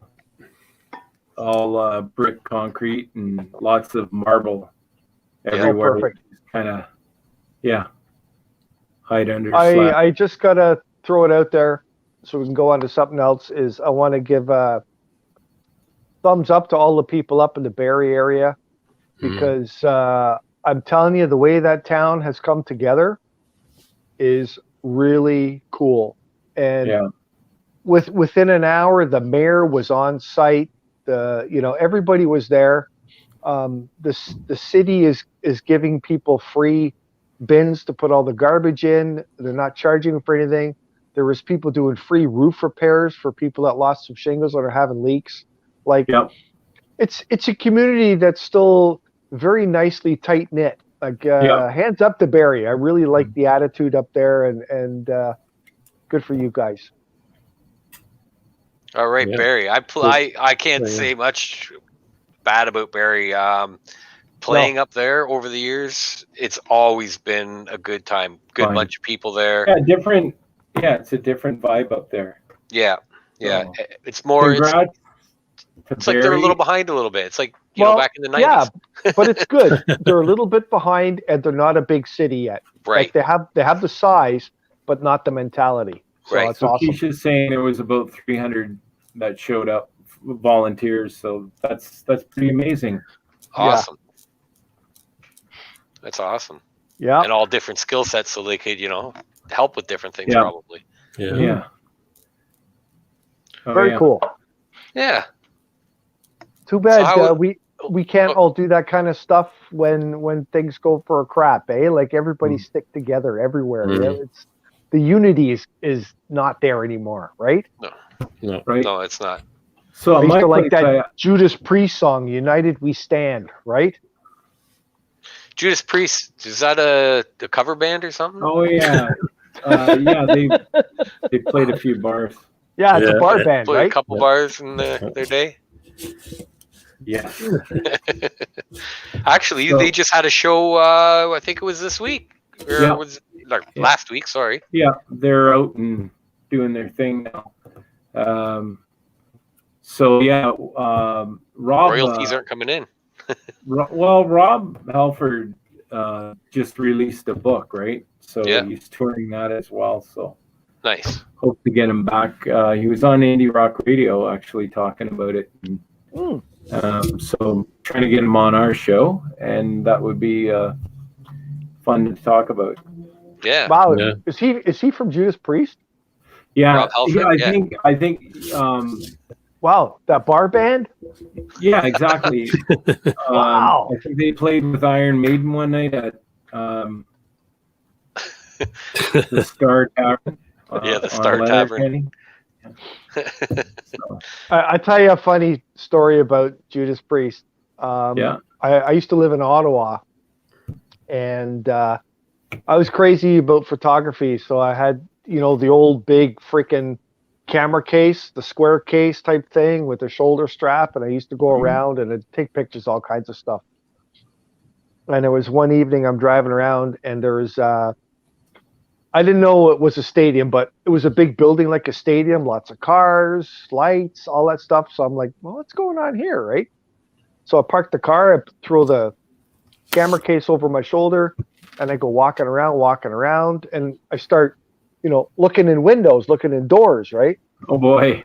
brick concrete and lots of marble everywhere. Oh, perfect. Kind of, hide under. I just gotta throw it out there so we can go on to something else. Is I want to give a thumbs up to all the people up in the Barrie area because I'm telling you, the way that town has come together is really cool. And within an hour, the mayor was on site. Everybody was there. The city is giving people free bins to put all the garbage in. They're not charging for anything. There was people doing free roof repairs for people that lost some shingles or are having leaks. It's a community that's still very nicely tight knit. Hands up to Barrie. I really like the attitude up there, and good for you guys. All right, Barrie. I can't say much bad about Barrie. Playing up there over the years, it's always been a good time. Good bunch of people there. Yeah, different. Yeah, it's a different vibe up there. Yeah. It's more. It's like they're a little behind a little bit. It's like back in the 90s. Yeah, but it's good. They're a little bit behind, and they're not a big city yet. Right. Like they have the size, but not the mentality. So right. That's awesome. Keisha's saying there was about 300 that showed up, volunteers. So that's pretty amazing. Awesome. That's awesome. Yeah. And all different skill sets, so they could help with different things probably. Yeah. Very cool. Yeah. Too bad we can't all do that kind of stuff when things go for a crap, eh? Like everybody stick together everywhere. It's the unity is not there anymore, right? No, right? No, it's not. So I used to like that Judas Priest song, "United We Stand," right? Judas Priest, is that a cover band or something? Oh yeah, they played a few bars. Yeah, it's a bar band, played right? A couple bars in their day. Yeah. Actually, they just had a show. I think it was this week, or was last week. Sorry. Yeah, they're out and doing their thing now. Rob. Royalties aren't coming in. Rob Halford just released a book, right? So he's touring that as well. So nice. Hope to get him back. He was on Indie Rock Radio actually talking about it. So trying to get him on our show, and that would be fun to talk about. Yeah. Wow. Yeah. Is he from Judas Priest? Yeah. Rob Halford, I think. Wow, that bar band? Yeah, exactly. Wow. I think they played with Iron Maiden one night at the Star Tavern. The Star Tavern. I tell you a funny story about Judas Priest. I used to live in Ottawa, and I was crazy about photography, so I had the old big freaking camera case, the square case type thing with the shoulder strap, and I used to go around and I'd take pictures, all kinds of stuff. And there was one evening I'm driving around, and there was I didn't know it was a stadium, but it was a big building like a stadium, lots of cars, lights, all that stuff. So I'm like, well, what's going on here, right? So I parked the car, I throw the camera case over my shoulder, and I go walking around, and I start, looking in windows, looking in doors, right? Oh boy.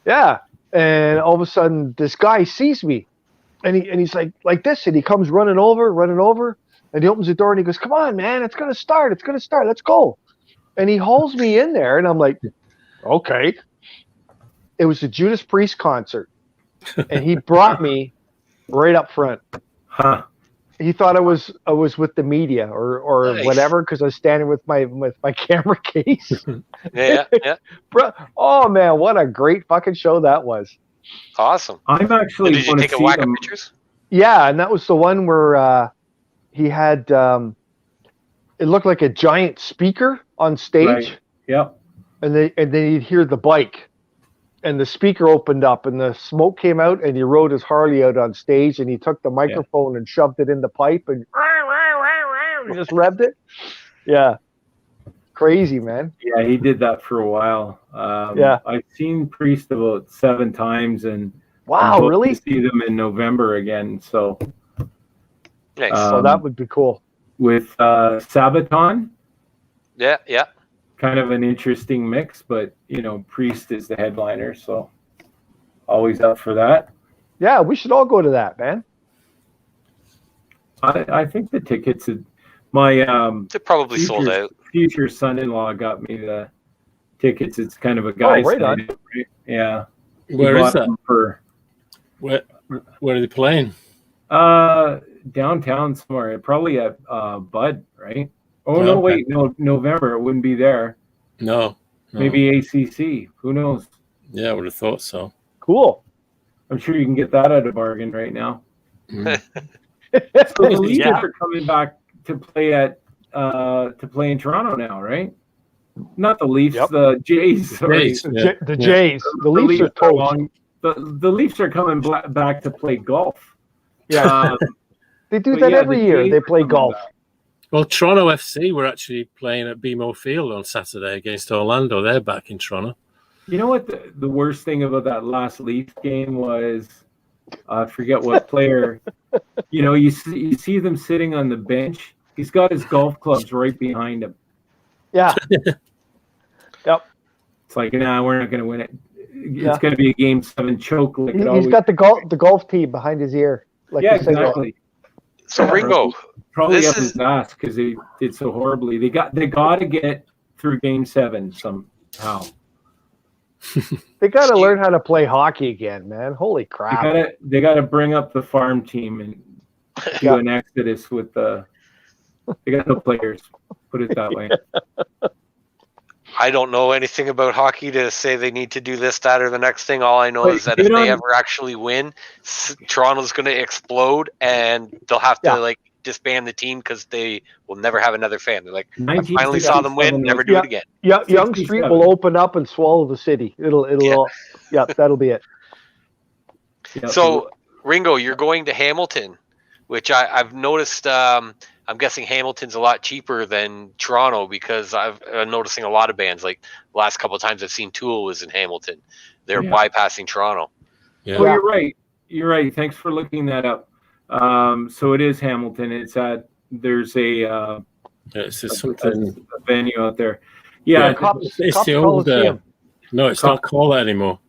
Yeah. And all of a sudden this guy sees me and he's like this, and he comes running over, and he opens the door and he goes, "Come on, man, it's gonna start, let's go." And he hauls me in there, and I'm like, okay. It was a Judas Priest concert, and he brought me right up front. Huh. He thought I was with the media or Nice. whatever, because I was standing with my camera case. Yeah. Bro, oh man, what a great fucking show that was. Awesome. I'm actually. Did you gonna take a see whack of them. pictures? Yeah, and that was the one where he had it looked like a giant speaker on stage, Right. Yep. and then you'd hear the bike, and the speaker opened up, and the smoke came out, and he rode his Harley out on stage, and he took the microphone and shoved it in the pipe, and he just revved it. Yeah, crazy, man. Yeah, he did that for a while. Yeah. I've seen Priest about 7 times, and Wow, I'm hoping really? to see them in November again. So Nice. So that would be cool. with Sabaton, Yeah. kind of an interesting mix, but Priest is the headliner, so always up for that. Yeah, we should all go to that, man. I think the tickets. My They're probably sold out. future son-in-law got me the tickets. It's kind of a guy's right on. night, right? Yeah. Where He is bought that? them for Where are they playing? downtown somewhere, probably at Bud, right? Oh Oh, no, okay. wait, no, November. It wouldn't be there. No. Maybe ACC. Who knows? Yeah, I would have thought so. Cool. I'm sure you can get that at a bargain right now. Mm. So the Leafs Yeah. are coming back to play in Toronto now, right? Not the Leafs, Yep. the Jays. Sorry. Jays. The, Yeah. the Jays, the Leafs are toast. The Leafs are coming back to play golf. Yeah, they do but that yeah, every the year. Jays They are play coming golf. back. Well, Toronto FC were actually playing at BMO Field on Saturday against Orlando. They're back in Toronto. You know what the worst thing about that last Leafs game was? I forget what player. You see them sitting on the bench. He's got his golf clubs right behind him. Yeah. Yep. It's like, nah, we're not going to win it. It's Yeah. going to be a Game 7 choke. Like it always. He's got the golf tee behind his ear. Like Yeah, the singer. exactly. So Ringo, Probably this up his ass because they did so horribly. They got to get through Game 7 somehow. They got to learn how to play hockey again, man. Holy crap. They got to bring up the farm team and do an exodus with the. They got no players. Put it that way. I don't know anything about hockey to say they need to do this, that, or the next thing. All I know Wait, is that you if they don't- ever actually win, Toronto's going to explode, and they'll have to disband the team because they will never have another fan. They're like, I finally saw them win, never do it again. Yeah, Young Street 67. will open up and swallow the city. It'll that'll be it. Yeah, So Ringo, you're going to Hamilton, which I've noticed. I'm guessing Hamilton's a lot cheaper than Toronto because I'm noticing a lot of bands. Like the last couple of times I've seen Tool was in Hamilton. They're bypassing Toronto. Yeah. Well, you're right. Thanks for looking that up. So it is Hamilton. There's a It's something. a venue out there. Yeah, Cops It's the old. Coliseum. No, it's not called that anymore.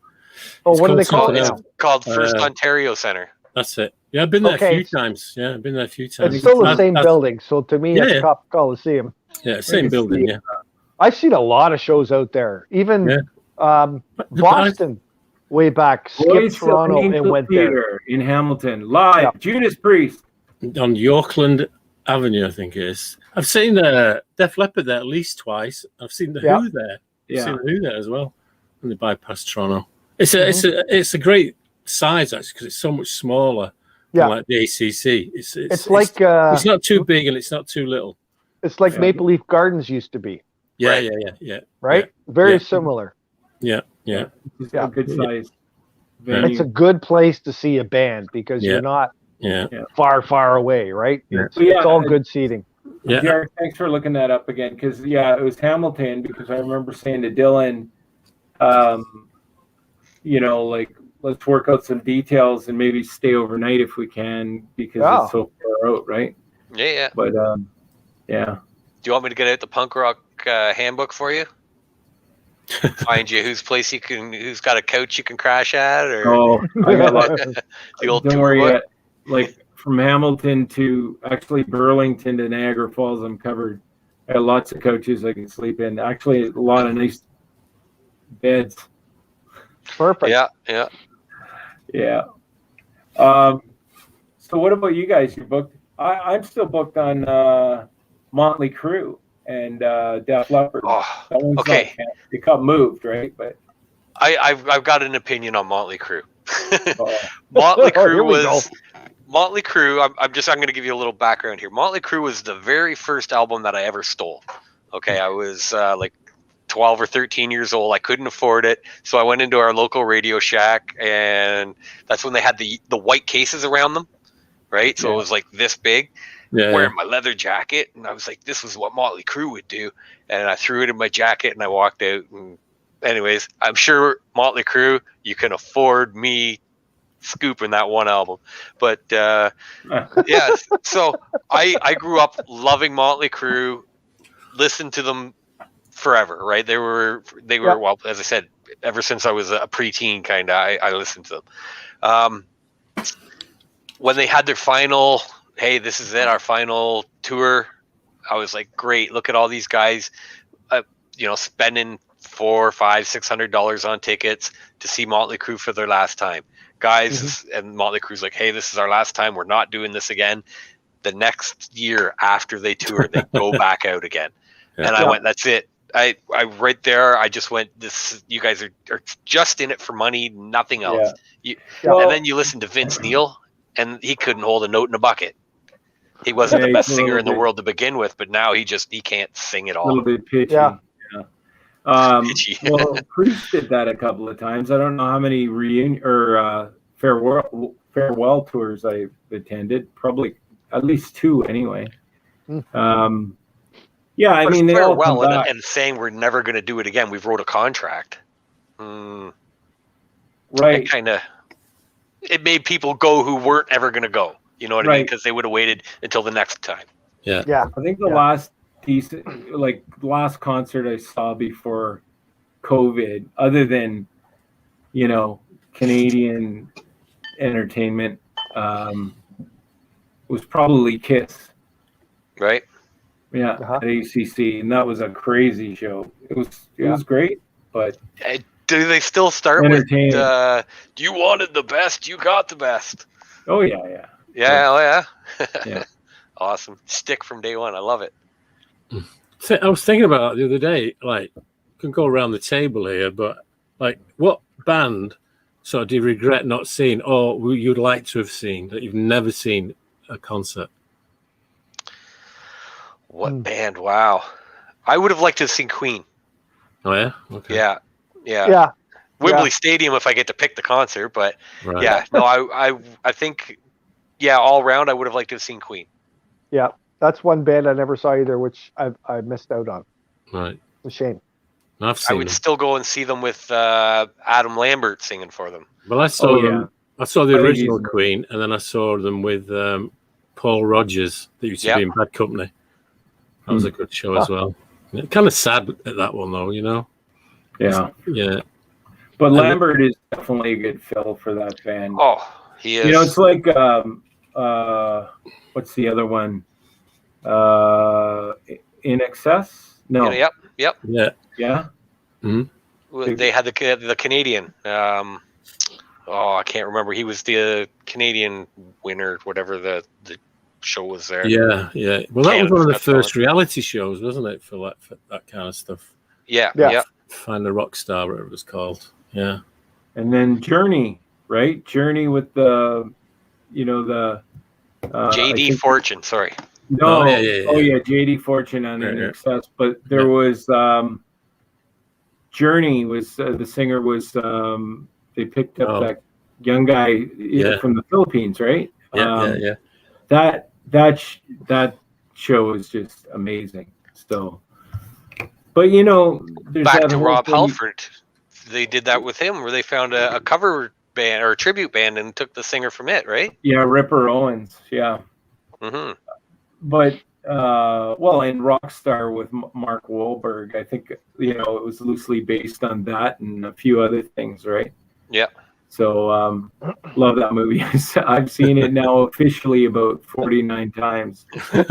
Oh, it's what do they called call it something now? Called First Uh, Ontario Center. That's it. Yeah, I've been there Okay. a few times. Yeah, I've been there a few times. It's still the same That's- building, so to me, Yeah, it's yeah. Cop Coliseum. Yeah, same building. Yeah. I've seen a lot of shows out there. Even Yeah. But Boston, way back, skipped Royce Toronto and Angel went there. Theater in Hamilton live. Yeah. Judas Priest. on Yorkland Avenue, I think it is. I've seen Def Leppard there at least twice. I've seen the Yeah. Who there. I've Yeah. seen the Who there as well. And they bypassed Toronto. It's a great size actually because it's so much smaller Yeah. than like the ACC. It's like it's not too big and it's not too little. it's like Yeah. Maple Leaf Gardens used to be, Yeah, Right. yeah. right? Very Yeah. similar. Yeah. It's Yeah. a good size Yeah. venue. It's a good place to see a band because Yeah. you're not Yeah. far away, right? Yeah. It's, Yeah. it's all good seating. Yeah. Derek, thanks for looking that up again. Because it was Hamilton. Because I remember saying to Dylan, like, let's work out some details and maybe stay overnight if we can, because it's so far out, right? Yeah. But yeah. Do you want me to get out the punk rock handbook for you? Find you who's got a couch you can crash at, or I got lots. the old Don't tour worry book? yet. Like from Hamilton to actually Burlington to Niagara Falls, I'm covered. I got lots of couches I can sleep in. Actually, a lot of nice beds. Perfect. Yeah. So what about you guys? You booked? I'm still booked on Motley Crue and Def Leppard. Oh, That one's okay. It got moved, right? But I've got an opinion on Motley Crue. oh, Motley Crue Here we was Motley Crue. I'm going to give you a little background here. Motley Crue was the very first album that I ever stole. Okay, I was like 12 or 13 years old. I couldn't afford it, so I went into our local Radio Shack, and that's when they had the white cases around them, right? So it was like this big. Wearing my leather jacket, and I was like, this was what Motley Crue would do, and I threw it in my jacket and I walked out. And anyways, I'm sure Motley Crue, you can afford me scooping that one album, but yeah. So I grew up loving Motley Crue, listened to them forever, right? They were well, as I said, ever since I was a preteen, kind of, I listened to them. When they had their final, hey, this is it, our final tour, I was like, great, look at all these guys, spending $400, $500, $600 on tickets to see Motley Crue for their last time. Guys, and Motley Crue's like, hey, this is our last time. We're not doing this again. The next year after they tour, they go back out again. And I went, that's it. I right there, I just went, you guys are just in it for money, nothing else. And then you listen to Vince Neil, and he couldn't hold a note in a bucket. He wasn't the best singer in the world to begin with, but now he can't sing at all. A little bit pitchy. Well, Priest did that a couple of times. I don't know how many reunion or farewell tours I've attended. Probably at least 2 anyway. I mean, they all come back. And saying we're never going to do it again. We've wrote a contract. Right. It made people go who weren't ever going to go. You know what I mean? Because they would have waited until the next time. Yeah. I think the last last concert I saw before COVID, other than, Canadian entertainment, was probably Kiss. Right. Yeah. At ACC. And that was a crazy show. It was great, but do they still start with you wanted the best, you got the best? Oh yeah. Yeah. Yeah. Awesome. Stick from day one. I love it. So I was thinking about that the other day. Like, you can go around the table here, but like, what band sort of do you regret not seeing, or you'd like to have seen that you've never seen a concert? What band? Wow. I would have liked to have seen Queen. Oh yeah. Okay. Yeah. Wembley Stadium if I get to pick the concert, but I think all around I would have liked to have seen Queen. Yeah, that's one band I never saw either, which I missed out on. Right. It's a shame. I would still go and see them with Adam Lambert singing for them. Well, I saw them. I saw the original Queen, and then I saw them with Paul Rodgers that used to be in Bad Company. That was a good show as well. Kind of sad at that one though, Yeah. Yeah. But Lambert is definitely a good fill for that band. Oh, he is. It's like what's the other one? In Excess? No. Yep. Yeah. Mm-hmm. They had the Canadian. I can't remember. He was the Canadian winner, whatever the show was there. Yeah. Well, that was one of the first reality shows, wasn't it, for that kind of stuff? Yeah. Find the Rock Star, whatever it was called. Yeah. And then Journey, right? Journey with the JD Fortune. Sorry. No. JD Fortune on In Excess, but there was Journey was the singer was they picked up that young guy from the Philippines, right? Yeah. That show is just amazing. So, but you know, there's Back that to whole Rob thing- Halford. They did that with him, where they found a cover band or a tribute band and took the singer from it, right? Yeah, Ripper Owens. Yeah. Mm-hmm. But well, and Rockstar with Mark Wahlberg, I think, you know, it was loosely based on that and a few other things, right? Yeah. So love that movie. I've seen it now officially about 49 times. So,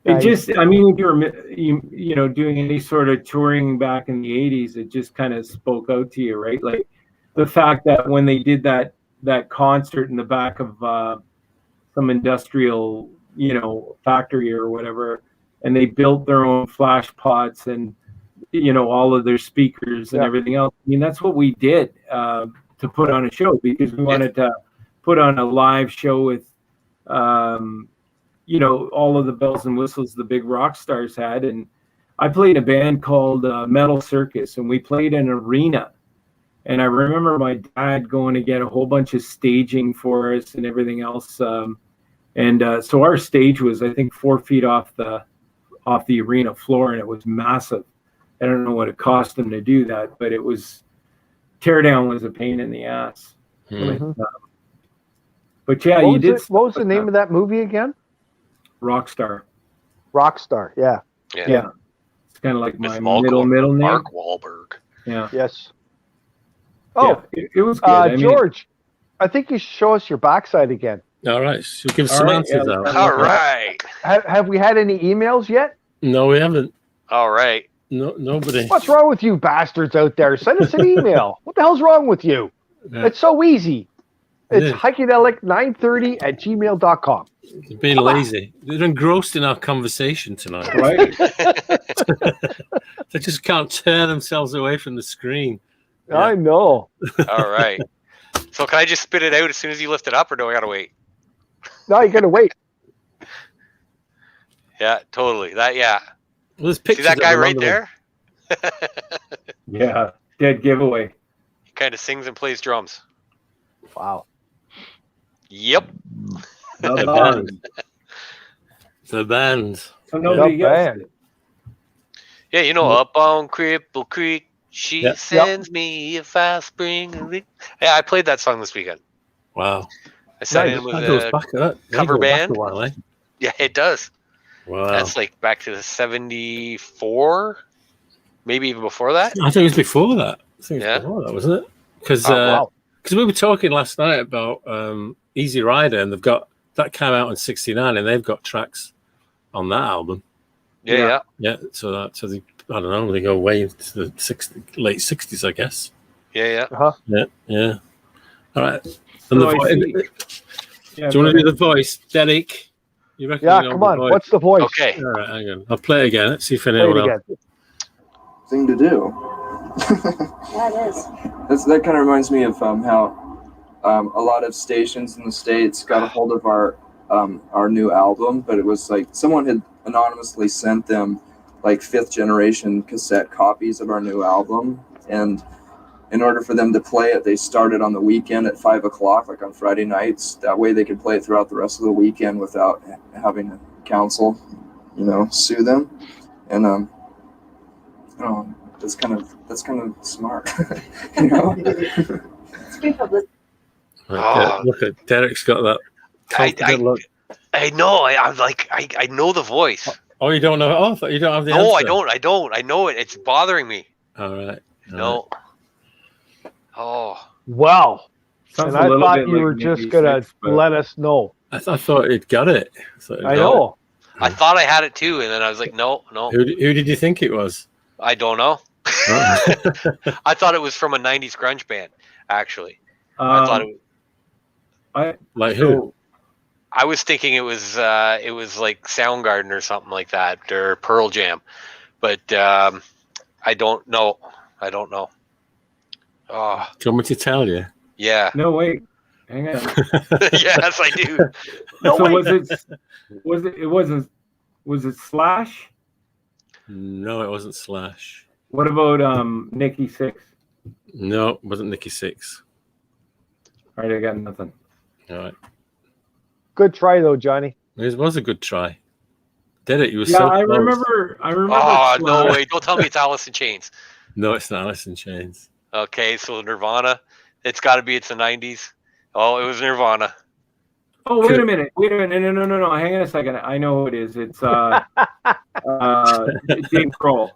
it just, I mean, if you know, doing any sort of touring back in the 80s, it just kind of spoke out to you, right? Like the fact that when they did that concert in the back of some industrial, you know, factory or whatever, and they built their own flash pots and, you know, all of their speakers and everything else. I mean, that's what we did to put on a show, because we wanted to put on a live show with, you know, all of the bells and whistles the big rock stars had. And I played a band called Metal Circus, and we played in an arena. And I remember my dad going to get a whole bunch of staging for us and everything else. So our stage was, I think, 4 feet off the arena floor, and it was massive. I don't know what it cost them to do that, but it was, teardown was a pain in the ass. But yeah, what you did. What was the name of that movie again? Rockstar. Rockstar. Yeah. Yeah. It's kind of like my Mark middle name. Mark Wahlberg. Yeah. Yes. Oh, yeah, it was good. I mean, George, I think you should show us your backside again. All right. So give some answers out. All right. Have we had any emails yet? No, we haven't. All right. No, nobody. What's wrong with you bastards out there? Send us an email. What the hell's wrong with you? Yeah. It's so easy. It's Yeah. Heikadelic930@gmail.com. They're being lazy. They're engrossed in our conversation tonight. right? They just can't tear themselves away from the screen. I know. All right. So can I just spit it out as soon as you lift it up, or do I gotta wait? No, you gotta wait. Yeah, totally. Yeah. Well, there's See pictures that of guy them right under there? Yeah. Dead giveaway. He kind of sings and plays drums. Wow. Yep. Not The bad. band. The band. So nobody Not gets bad. it. Yeah, you know, up on Cripple Creek, she Yep. sends me a fast spring. Yeah, I played that song this weekend. Wow. I sat Nice. in with That goes a back that cover goes back band. a while, eh? Yeah, it does. Wow. That's like back to the 74, maybe even before that. I think it was before that. I think it was Yeah. before that, wasn't it? Because wow. we were talking last night about Easy Rider, and they've got that came out in '69, and they've got tracks on that album. Yeah. Yeah, so they, I don't know, they go way into the late '60s, I guess. Yeah. Yeah. All right. So And the I voice. see- Do Yeah, you want to do the voice, Derek? You reckon? Yeah, you know come the on. voice? What's the voice? Okay. All right, hang on. I'll play it again. Let's see if Play anyone it else. again. Thing to do. Yeah, it is. That kind of reminds me of how a lot of stations in the States got a hold of our new album, but it was like someone had anonymously sent them like 5th generation cassette copies of our new album, and in order for them to play it, they started on the weekend at 5 o'clock, like on Friday nights. That way they could play it throughout the rest of the weekend without having to counsel, sue them. And that's kind of smart, It's good publicity. Right, look at Derek's got that confident look. I know. I'm like, I know the voice. Oh, you don't know? Oh, I thought you don't have the No, answer. I don't. I know it. It's bothering me. All right. No. Oh. Wow. Sounds And a I little thought bit you like were just Nikki going to Sixx, but- let us know. I thought he'd got it. I know. I thought I had it too, and then I was like, no. Who did you think it was? I don't know. Oh. I thought it was from a 90s grunge band, actually. I thought it was, Like who? I was thinking it was like Soundgarden or something like that, or Pearl Jam. But I don't know. Oh, Do you want me to tell you? yeah. No, wait. Hang on. Yes, I do. So was it Slash? No, it wasn't Slash. What about Nikki Sixx? No, it wasn't Nikki Sixx. All right, I got nothing. All right. Good try, though, Johnny. It was a good try. Did it? You were Yeah, so I close. remember. Oh, no way. Don't tell me it's Alice in Chains. No, it's not Alice in Chains. Okay, so Nirvana. It's got to be. It's the 90s. Oh, it was Nirvana. Oh, wait a minute. No. Hang on a second. I know who it is. It's Dave Grohl.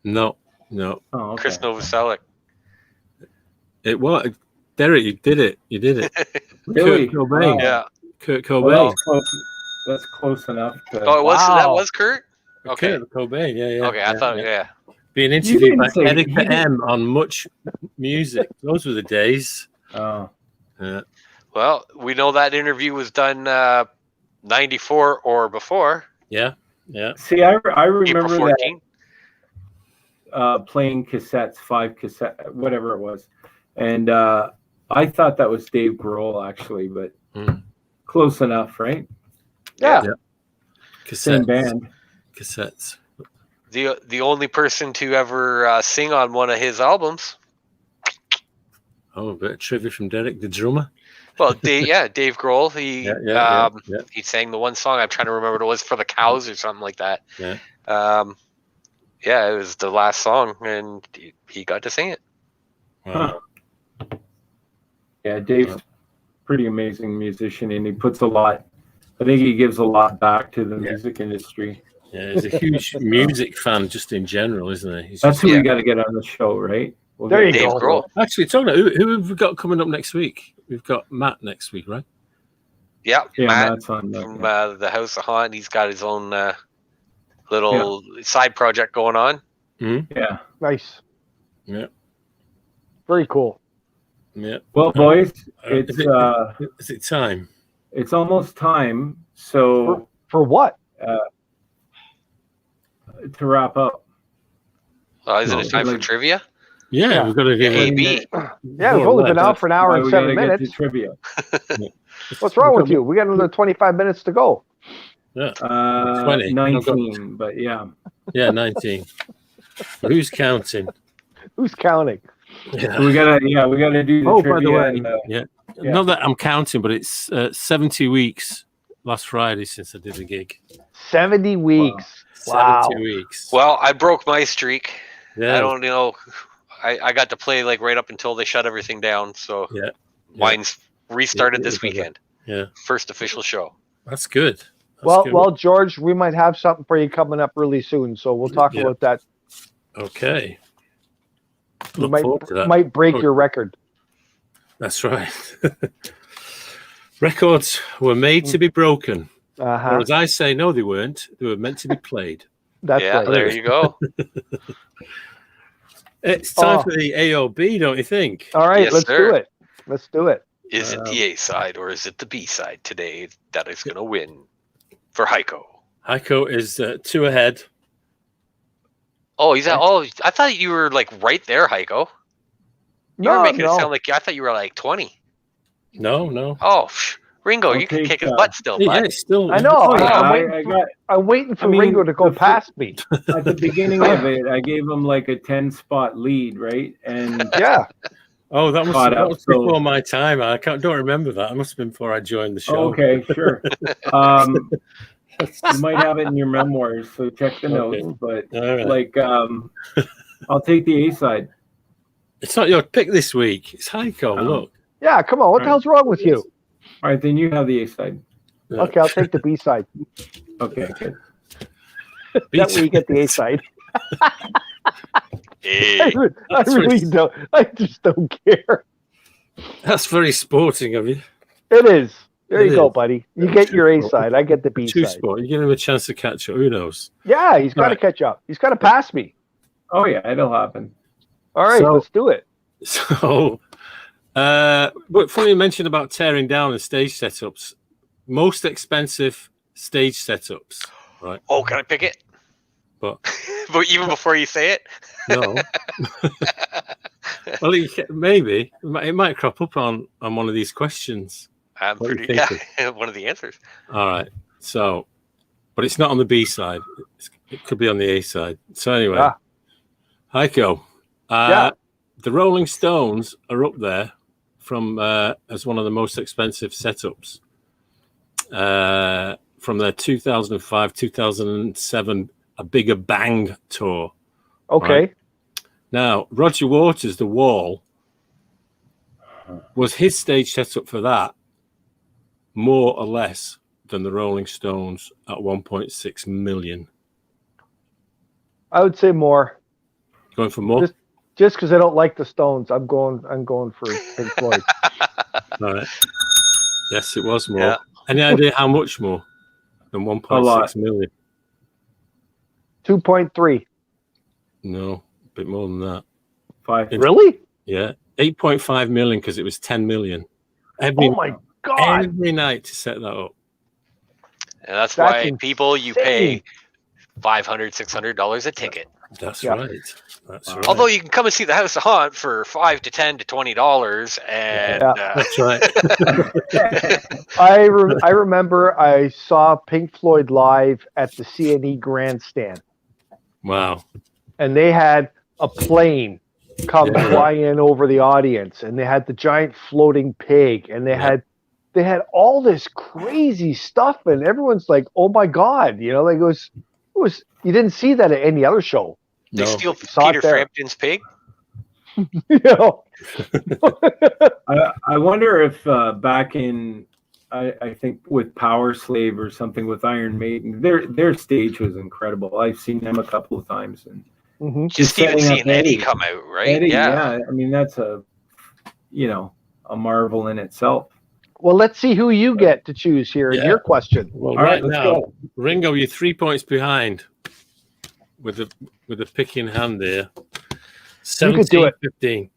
No. Oh, okay. Chris Novoselic. It was. Derek, you did it. Really? Kurt Cobain. Wow. Yeah. Kurt Cobain. Well, that's close enough. Oh, it was Wow. that was Kurt. Okay. Kurt Cobain. Yeah. Okay, I thought. Yeah. Being You interviewed didn't by say- Erica you didn't- M on Much Music. Those were the days. Oh. Yeah. Well, we know that interview was done 94 or before. Yeah. See, I April remember 14. that playing cassettes, 5 cassette, whatever it was, and I thought that was Dave Grohl actually, but close enough, right? Yeah. Cassettes. Same band. Cassettes. The only person to ever sing on one of his albums. Oh, a bit of trivia from Derek, the drummer. Well, Dave Grohl. He Yeah. he sang the one song. I'm trying to remember what it was, for the Cows or something like that. Yeah. It was the last song, and he got to sing it. Wow. Yeah, Dave's pretty amazing musician, and he puts a lot. I think he gives a lot back to the music industry. Yeah, he's a huge music fan just in general, isn't he? That's who we got to get on the show, right? There you Dave go. Grohl. Actually, talking about who have we got coming up next week? We've got Matt next week, right? Yeah, Yeah, Matt Matt's on that. from the House of Haunt. He's got his own little side project going on. Yeah. Nice. Yeah. Very cool. Yeah. Well, boys, Is it time? it's almost time. So For what? to wrap up. Isn't it time for trivia? Yeah, we've got to give it. AB. Yeah, we've only been out for an hour Why and we 7 gotta get to minutes. trivia. What's wrong with you? We got another 25 minutes to go. Yeah. 20, 20. 19, but yeah. Yeah, 19. Who's counting? Who's counting? Yeah. We gotta do the Oh, trivia. by the way, and, yeah. yeah. Not that I'm counting, but it's 70 weeks last Friday since I did the gig. 70 weeks. Wow. 70 weeks. Well, I broke my streak. Yeah. I don't know. I got to play like right up until they shut everything down. So Yeah. mine's restarted this Yeah. weekend. Yeah. First official show. That's good. That's Well, good. well, George, we might have something for you coming up really soon, so we'll talk Yeah. about that. Okay. You Look forward to that. might break your record. That's right. Records were made to be broken. Uh-huh. Or as I say, no, they weren't. They were meant to be played. That's Yeah, right. there you go. It's time for the AOB, don't you think? All right, Yes, let's sir. do it. Let's do it. Is it the A side or is it the B side today that is going to win for Heiko? Heiko is 2 ahead. Oh, he's at. Oh, I thought you were like right there, Heiko. You were making it sound like I thought you were like 20. No. Oh, Ringo, I'll you can take, kick his butt still, Yeah, bud. it's still. I know. Oh, yeah, I'm waiting for mean, Ringo to go the past me. at the beginning of it, I gave him like a 10-spot lead, right? And Yeah. Oh, that Caught up, was so- before my time. Don't remember that. It must have been before I joined the show. okay, sure. You might have it in your memoirs, so check the notes. Okay. But All right. like, I'll take the A side. It's not your pick this week. It's Heiko. Oh. Look. Yeah, come on. What the hell's wrong with you? All right, then you have the A side. Yeah. Okay, I'll take the B side. Okay, good. That way you get the A side. Hey, I That's really what- don't. I just don't care. That's very sporting of you. It is. There It you go, is. buddy. You get your A side. I get the B Two side. sport. You give him a chance to catch up. Who knows? Yeah, he's got to Right. catch up. He's got to pass me. Oh yeah, it'll happen. All right, So- let's do it. So, but funny you mentioned about tearing down the stage setups. Most expensive stage setups, right? oh, can I pick it? But But even before you say it, no. Well, maybe it might crop up on one of these questions. I'm What are you pretty. Yeah, one of the answers. All right. So, but it's not on the B side. It could be on the A side. So anyway, Ah. Heiko, Yeah. the Rolling Stones are up there from as one of the most expensive setups. from their 2005-2007 A Bigger Bang tour. Okay. Right? Now, Roger Waters, The Wall, was his stage setup for that more or less than the Rolling Stones at 1.6 million? I would say more. Going for more? Just because I don't like the Stones, I'm going for Pink Floyd. All right. Yes, it was more. Yeah. Any idea how much more than 1.6 million? 2.3. No, a bit more than that. 5. Really? Yeah, 8.5 million because it was 10 million. Oh my God! Every night to set that up. And that's That's why people, you pay insane. $500, $600 a ticket. That's Yeah. right. That's right. Although you can come and see the House of Haunt for $5 to $10 to $20, and That's right. I remember I saw Pink Floyd live at the CNE Grandstand, Wow. and they had a plane come fly in over the audience, and they had the giant floating pig, and they had all this crazy stuff, and everyone's like, "Oh my God!" You know, like it was you didn't see that at any other show. they No. steal Saw it Peter there. Frampton's pig. You know, I wonder if back in, I think with Power Slave or something with Iron Maiden, their stage was incredible. I've seen them a couple of times, and Just even setting up seeing Eddie come out, right? yeah. I mean, that's a marvel in itself. well, let's see who you get to choose here in your question. Well, All right, let's now, go. Ringo, you're 3 points behind with a pick in hand here. You could do it. 17-15.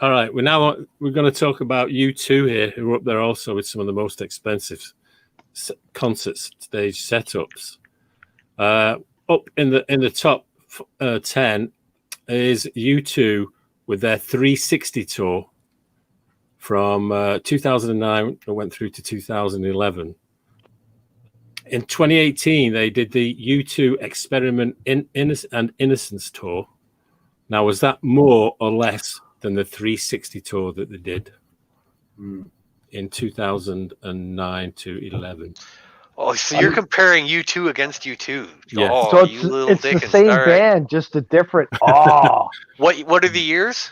All right, we're going to talk about U2 here, who are up there also with some of the most expensive concert stage setups. Up in the top 10 is U2 with their 360 tour from 2009 that went through to 2011. In 2018, they did the U2 Experiment and Innocence tour. Now, was that more or less than the 360 tour that they did in 2009 to 11? Oh, so you're comparing U2 against U2? Yeah. Oh, So you little it's the dickens. same All right. band, just a different. Oh, What are the years?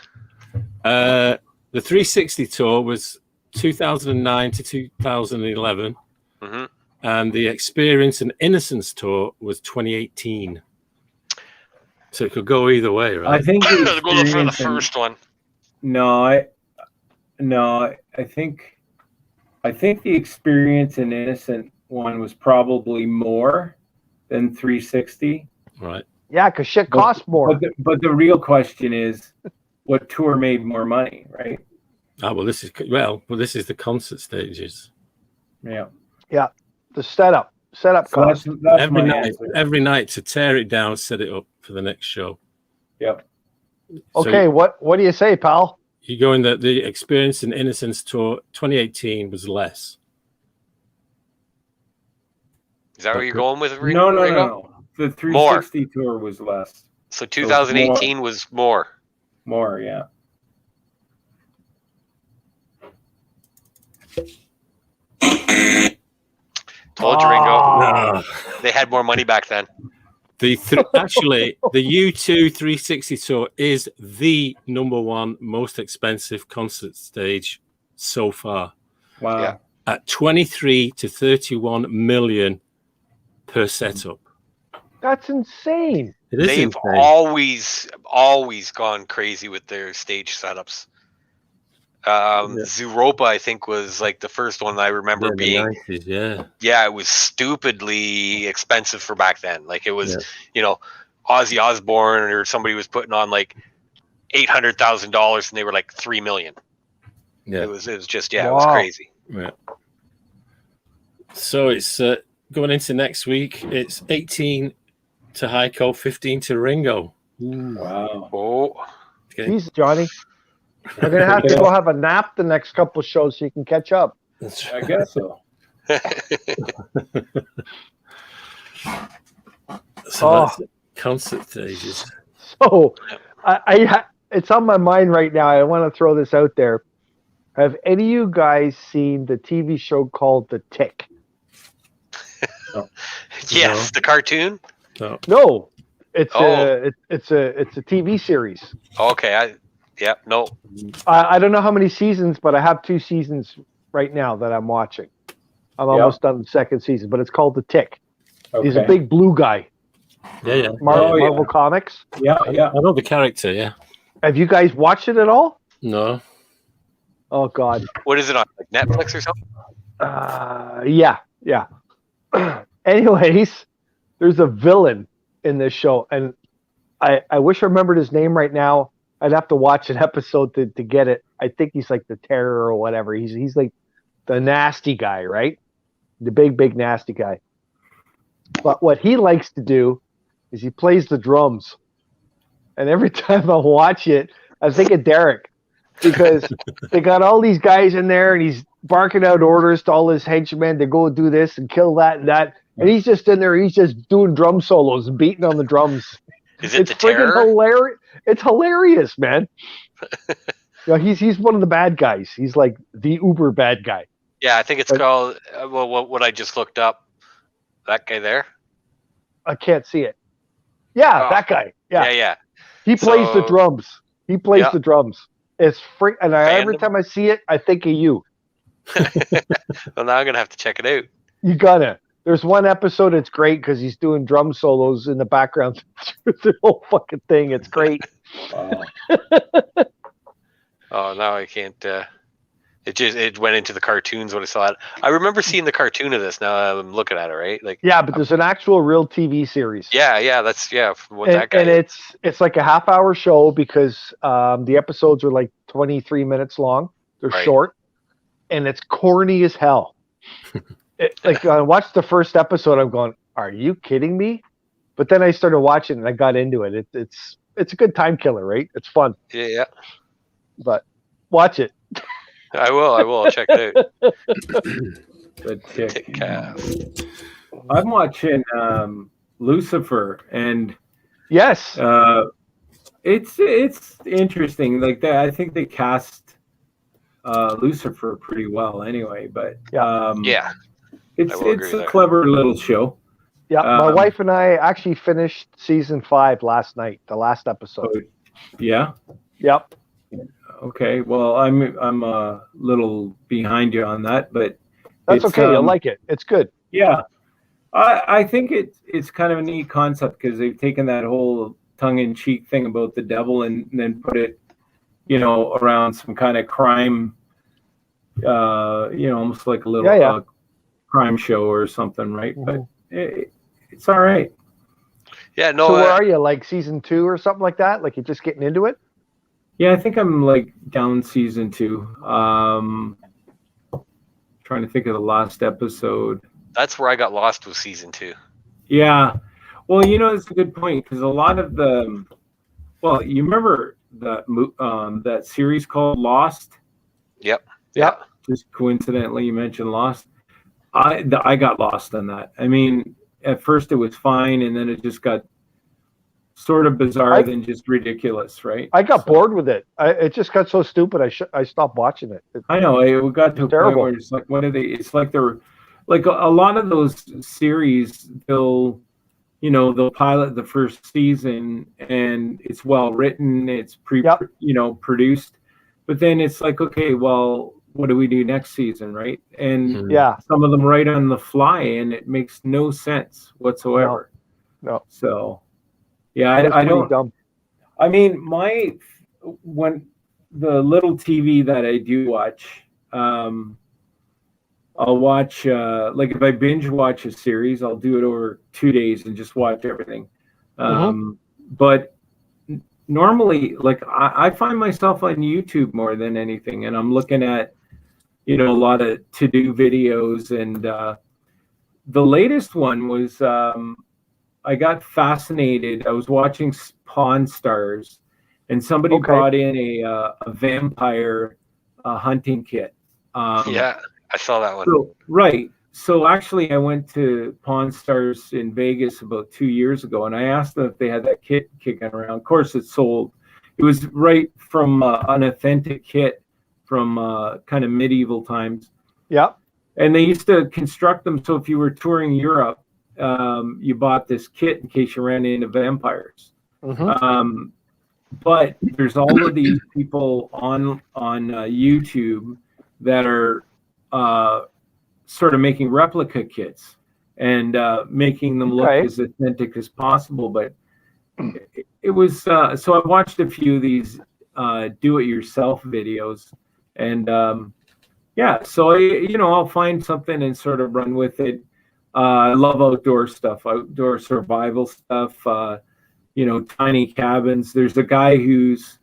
The 360 tour was 2009 to 2011, and the Experience and Innocence tour was 2018. So it could go either way, right? I think Go look for the first one. I think the Experience and Innocent one was probably more than 360. Right. yeah, because shit costs more. But the real question is, what tour made more money, right? Well, this is the concert stages. Yeah. Yeah, the setup So cost. that's every my night, answer. every night to tear it down, set it up for the next show. Yep. Okay, So what do you say, pal? you go in the Experience and Innocence tour 2018 was less. Is that what you're going with, No. Ringo? The 360 tour was less. So 2018 was more. More, yeah. Told you, Ringo. No. They had more money back then. Actually, the U2 360 tour is the number one most expensive concert stage so far. Wow. Yeah. At 23 to 31 million per setup. That's insane. It is They've insane. always gone crazy with their stage setups. Zooropa, I think, was like the first one I remember being. 90s, it was stupidly expensive for back then. Like it was, Ozzy Osbourne or somebody was putting on like $800,000 and they were like $3 million. Yeah. It was just it was crazy. Yeah. So it's going into next week. It's 18 to Heiko, 15 to Ringo. Wow. Oh, Okay. Jeez, Johnny. I'm gonna have to go have a nap the next couple of shows so you can catch up. I guess so. That's concert stages. So, I it's on my mind right now. I want to throw this out there. Have any of you guys seen the TV show called The Tick? Yes, the cartoon. No, it's Oh. it's a TV series. Okay, no. I don't know how many seasons, but I have 2 seasons right now that I'm watching. I'm almost done the second season, but it's called The Tick. Okay. He's a big blue guy. Yeah. Marvel Comics. Yeah. I know the character. Yeah. Have you guys watched it at all? No. Oh God. What is it on, like Netflix or something? Yeah. Anyways, there's a villain in this show, and I wish I remembered his name right now. I'd have to watch an episode to get it. I think he's like the Terror or whatever. He's like the nasty guy, right? The big nasty guy. But what he likes to do is he plays the drums. And every time I watch it, I think of Derek, because they got all these guys in there and he's barking out orders to all his henchmen to go do this and kill that and that. And he's just in there, he's just doing drum solos and beating on the drums. Is it It's the Terror? freaking hilarious. It's hilarious, man. He's one of the bad guys. He's like the uber bad guy. Yeah, I think it's called. What I just looked up. That guy there. I can't see it. Yeah, that guy. Yeah. He plays the drums. He plays the drums. It's free, and every time I see it, I think of you. Well, now I'm gonna have to check it out. You gotta. There's one episode. It's great because he's doing drum solos in the background. The whole fucking thing. It's great. Wow. Oh, now I can't. It went into the cartoons when I saw it. I remember seeing the cartoon of this. Now I'm looking at it, right? Like, yeah, but there's an actual real TV series. Yeah, that's what and, that guy. And it's like a half-hour show because the episodes are like 23 minutes long. They're short, and it's corny as hell. Like I watched the first episode, I'm going, "Are you kidding me?" But then I started watching and I got into it. It's a good time killer, right? It's fun. Yeah. But watch it. I will. I'll check it out. The Tick. Cast. I'm watching Lucifer, and yes, it's interesting. Like that, I think they cast Lucifer pretty well, anyway. But it's a clever little show. Yeah, my wife and I actually finished season 5 last night, the last episode. Yeah. Yep. Okay. Well, I'm a little behind you on that, but that's okay. You'll like it. It's good. Yeah. I think it's kind of a neat concept because they've taken that whole tongue-in-cheek thing about the devil and then put it, around some kind of crime, almost like a little crime show or something, right? Mm-hmm. But it's all right. Yeah, no. So where are you? Like season 2 or something like that? Like you're just getting into it? Yeah, I think I'm like down season 2. Trying to think of the last episode. That's where I got lost with season 2. Yeah. Well, it's a good point because a lot of you remember that series called Lost? Yep. Just coincidentally, you mentioned Lost. I got lost on that. I mean, at first it was fine, and then it just got sort of bizarre than just ridiculous, right? I got bored with it. It just got so stupid. I stopped watching it. I know it got to a point where it's like, what are they? It's like they're like a lot of those series. They'll pilot the first season and it's well written. It's produced, but then it's like, okay, well, what do we do next season, right? And some of them write on the fly, and it makes no sense whatsoever. No. So. Yeah, I don't. Dumb. I mean, when the little TV that I do watch, I'll watch like if I binge watch a series, I'll do it over 2 days and just watch everything. But normally, like I find myself on YouTube more than anything, and I'm looking at a lot of to-do videos, and the latest one was. I got fascinated. I was watching Pawn Stars, and somebody brought in a vampire hunting kit. Yeah, I saw that one. So actually, I went to Pawn Stars in Vegas about 2 years ago, and I asked them if they had that kit kicking around. Of course, it's sold. It was right from an authentic kit from kind of medieval times. Yeah. And they used to construct them so if you were touring Europe, you bought this kit in case you ran into vampires. Mm-hmm. But there's all of these people on YouTube that are sort of making replica kits and making them look as authentic as possible. But it was so I watched a few of these do-it-yourself videos, and so I'll find something and sort of run with it. I love outdoor stuff, outdoor survival stuff. Tiny cabins. There's a guy who's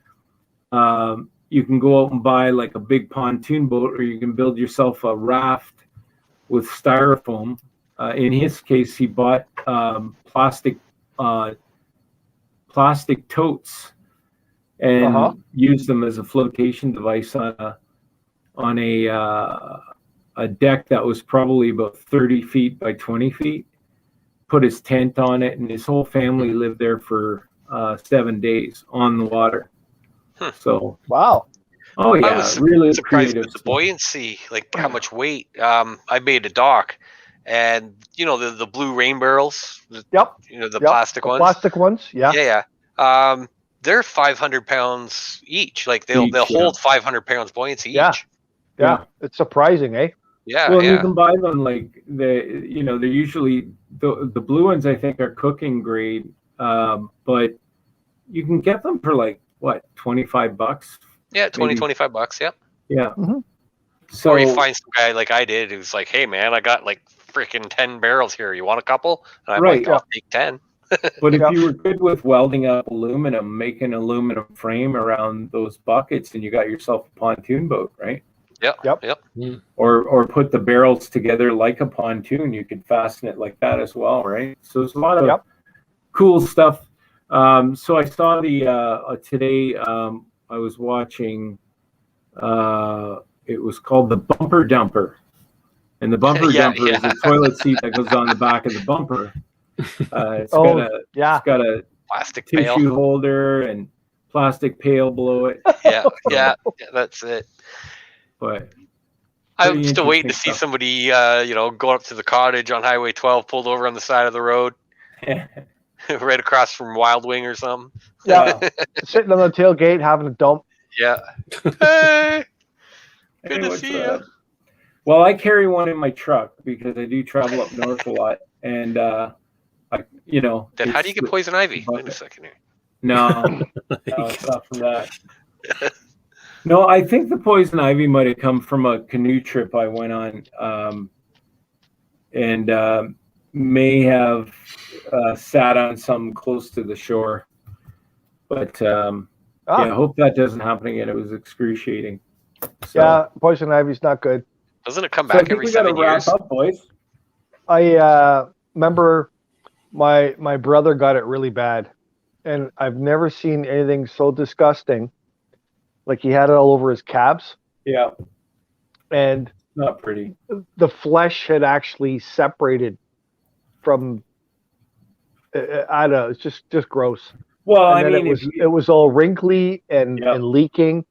you can go out and buy like a big pontoon boat, or you can build yourself a raft with styrofoam. In his case, he bought plastic totes and used them as a flotation device on a deck that was probably about 30 feet by 20 feet. Put his tent on it, and his whole family lived there for 7 days on the water. So wow. Oh yeah, I was really surprised creative with the buoyancy, like how much weight. I made a dock, and the blue rain barrels. Yep. The plastic ones. Plastic ones. Yeah. Yeah. They're 500 pounds each. Like they'll hold 500 pounds buoyancy each. Yeah. It's surprising, eh? Yeah. Well, you can buy them like they're usually the blue ones. I think are cooking grade, but you can get them for like what, $25. Yeah, $25. Yeah. Yeah. Mm-hmm. So, or you find some guy like I did who's like, "Hey man, I got like freaking 10 barrels here. You want a couple?" And I'm like, "I'll take 10." But if you were good with welding up aluminum, make an aluminum frame around those buckets, and you got yourself a pontoon boat, right? Yep. Or put the barrels together like a pontoon. You could fasten it like that as well, right? So there's a lot of cool stuff. So I saw the today. I was watching. It was called the Bumper Dumper, and the Bumper Dumper is a toilet seat that goes on the back of the bumper. It's got a plastic tissue pail holder and plastic pail below it. Yeah, that's it. But I'm still waiting to see somebody, go up to the cottage on Highway 12, pulled over on the side of the road, right across from Wild Wing or something. Yeah, sitting on the tailgate having a dump. Yeah. Hey, good to see you. Well, I carry one in my truck because I do travel up north a lot, and Then how do you get poison ivy? Wait a second here. No, it's not from that. No, I think the poison ivy might have come from a canoe trip I went on, and may have sat on something close to the shore. But I hope that doesn't happen again. It was excruciating. So, yeah, poison ivy's not good. Doesn't it come back every 7 years? Wrap up, boys. I remember my brother got it really bad, and I've never seen anything so disgusting. Like he had it all over his calves. Yeah. And not pretty. The flesh had actually separated from. I don't know. It's just gross. Well, and it was all wrinkly and leaking,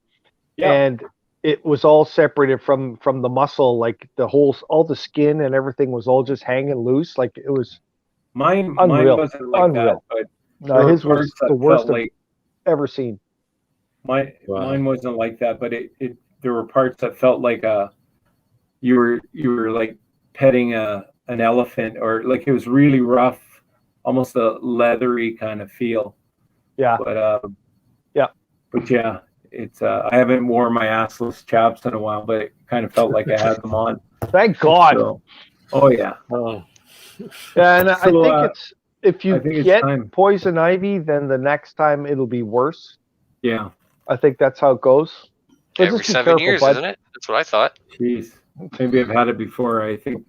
and it was all separated from the muscle. Like all the skin and everything was all just hanging loose. Like it was. Mine unreal. Wasn't like unreal. That, but no, his was the worst I've ever seen. Mine wasn't like that, but there were parts that felt like you were like petting an elephant, or like it was really rough, almost a leathery kind of feel. Yeah. But it's I haven't worn my assless chaps in a while, but it kind of felt like I had them on. Thank God. So, oh yeah. Yeah, and I think it's if you get time. poison ivy, then the next time it'll be worse. Yeah. I think that's how it goes. Every 7 years, isn't it? That's what I thought. Jeez. Maybe I've had it before. I'm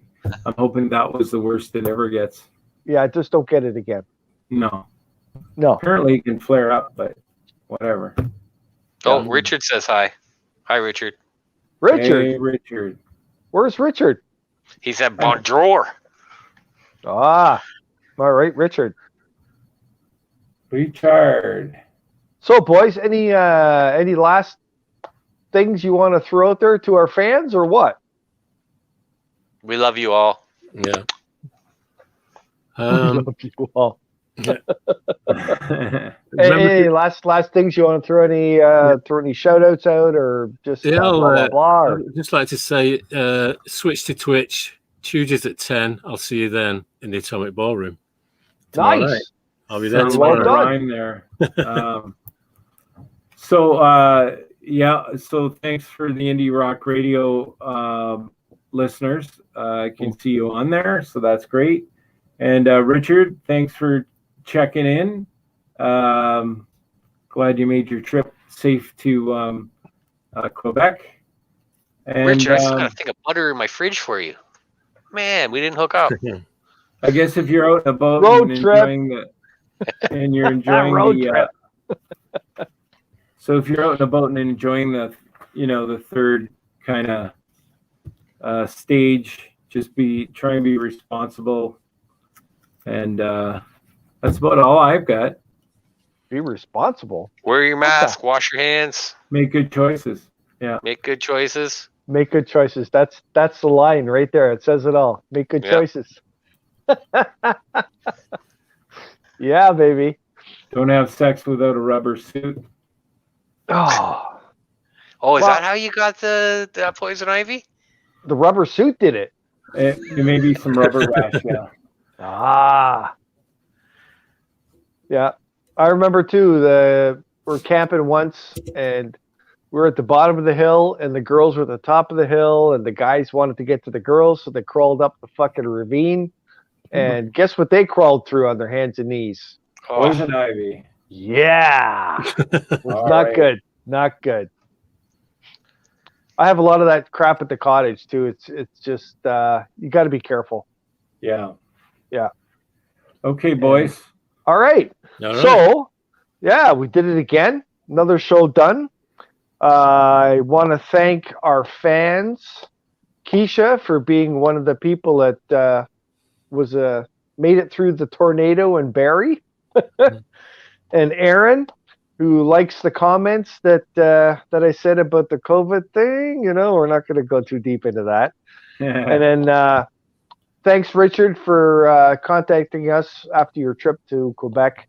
hoping that was the worst it ever gets. Yeah, just don't get it again. No. Apparently it can flare up, but whatever. Oh, Richard says hi. Hi, Richard. Hey, Richard. Where's Richard? He's at Bonjour. All right, Richard. Richard. So, boys, any last things you want to throw out there to our fans, or what? We love you all. Yeah. Love you all. Yeah. Hey, last things, you want to throw any shout outs out, or just blah blah blah? Or? I'd just like to say, switch to Twitch Tuesdays at 10. I'll see you then in the Atomic Ballroom. Nice. Night. I'll be there tomorrow. tomorrow. Rhyme there. So thanks for the Indie Rock Radio listeners. I can see you on there, so that's great. And Richard, thanks for checking in. Glad you made your trip safe to Quebec. And Richard, I still got a thing of butter in my fridge for you. Man, we didn't hook up. I guess if you're out and about road and trip. you're enjoying road the trip. So if you're out and about and enjoying the third kind of stage, just try and be responsible. And that's about all I've got. Be responsible. Wear your mask. Wash your hands. Make good choices. Yeah. Make good choices. Make good choices. That's the line right there. It says it all. Make good choices. Yeah, baby. Don't have sex without a rubber suit. Oh, is that how you got the poison ivy? The rubber suit did it. It may be some rubber rash, yeah. Yeah. I remember too, we're camping once and we're at the bottom of the hill and the girls were at the top of the hill and the guys wanted to get to the girls, so they crawled up the fucking ravine. And guess what they crawled through on their hands and knees? Poison ivy. Yeah. Not good. Not good. I have a lot of that crap at the cottage too. It's just you got to be careful. Yeah. Yeah. Okay, boys. All right. So, yeah, we did it again. Another show done. I want to thank our fans, Keisha, for being one of the people that made it through the tornado in Barrie, and Aaron, who likes the comments that I said about the COVID thing. We're not going to go too deep into that. And then thanks, Richard, for contacting us after your trip to Quebec.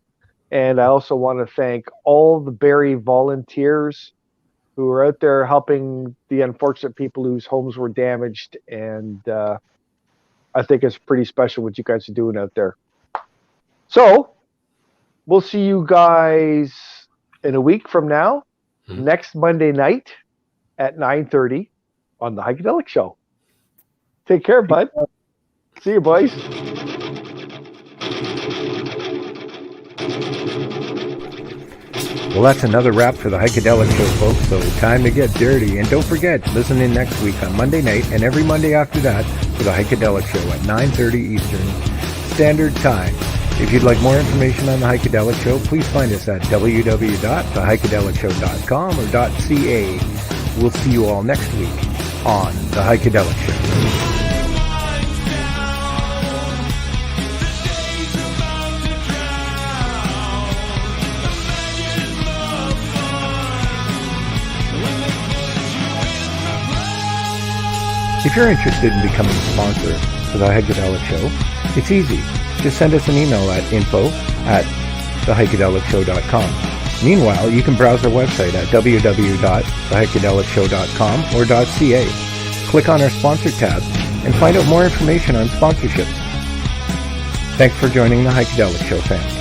And I also want to thank all the Barrie volunteers who are out there helping the unfortunate people whose homes were damaged. And I think it's pretty special what you guys are doing out there. So we'll see you guys in a week from now, next Monday night at 9:30 on the Heikadelic Show. Take care, bud. See you, boys. Well, that's another wrap for the Heikadelic Show, folks, so time to get dirty. And don't forget, listen in next week on Monday night and every Monday after that for the Heikadelic Show at 9:30 Eastern Standard Time. If you'd like more information on the Heikadelic Show, please find us at www.theheikedelicshow.com or .ca. We'll see you all next week on the Heikadelic Show. If you're interested in becoming a sponsor for the Heikadelic Show, it's easy. Just send us an email at info@theheikedelicshow.com. Meanwhile, you can browse our website at www.theheikedelicshow.com or .ca. Click on our sponsor tab and find out more information on sponsorships. Thanks for joining the Heikadelic Show, fans.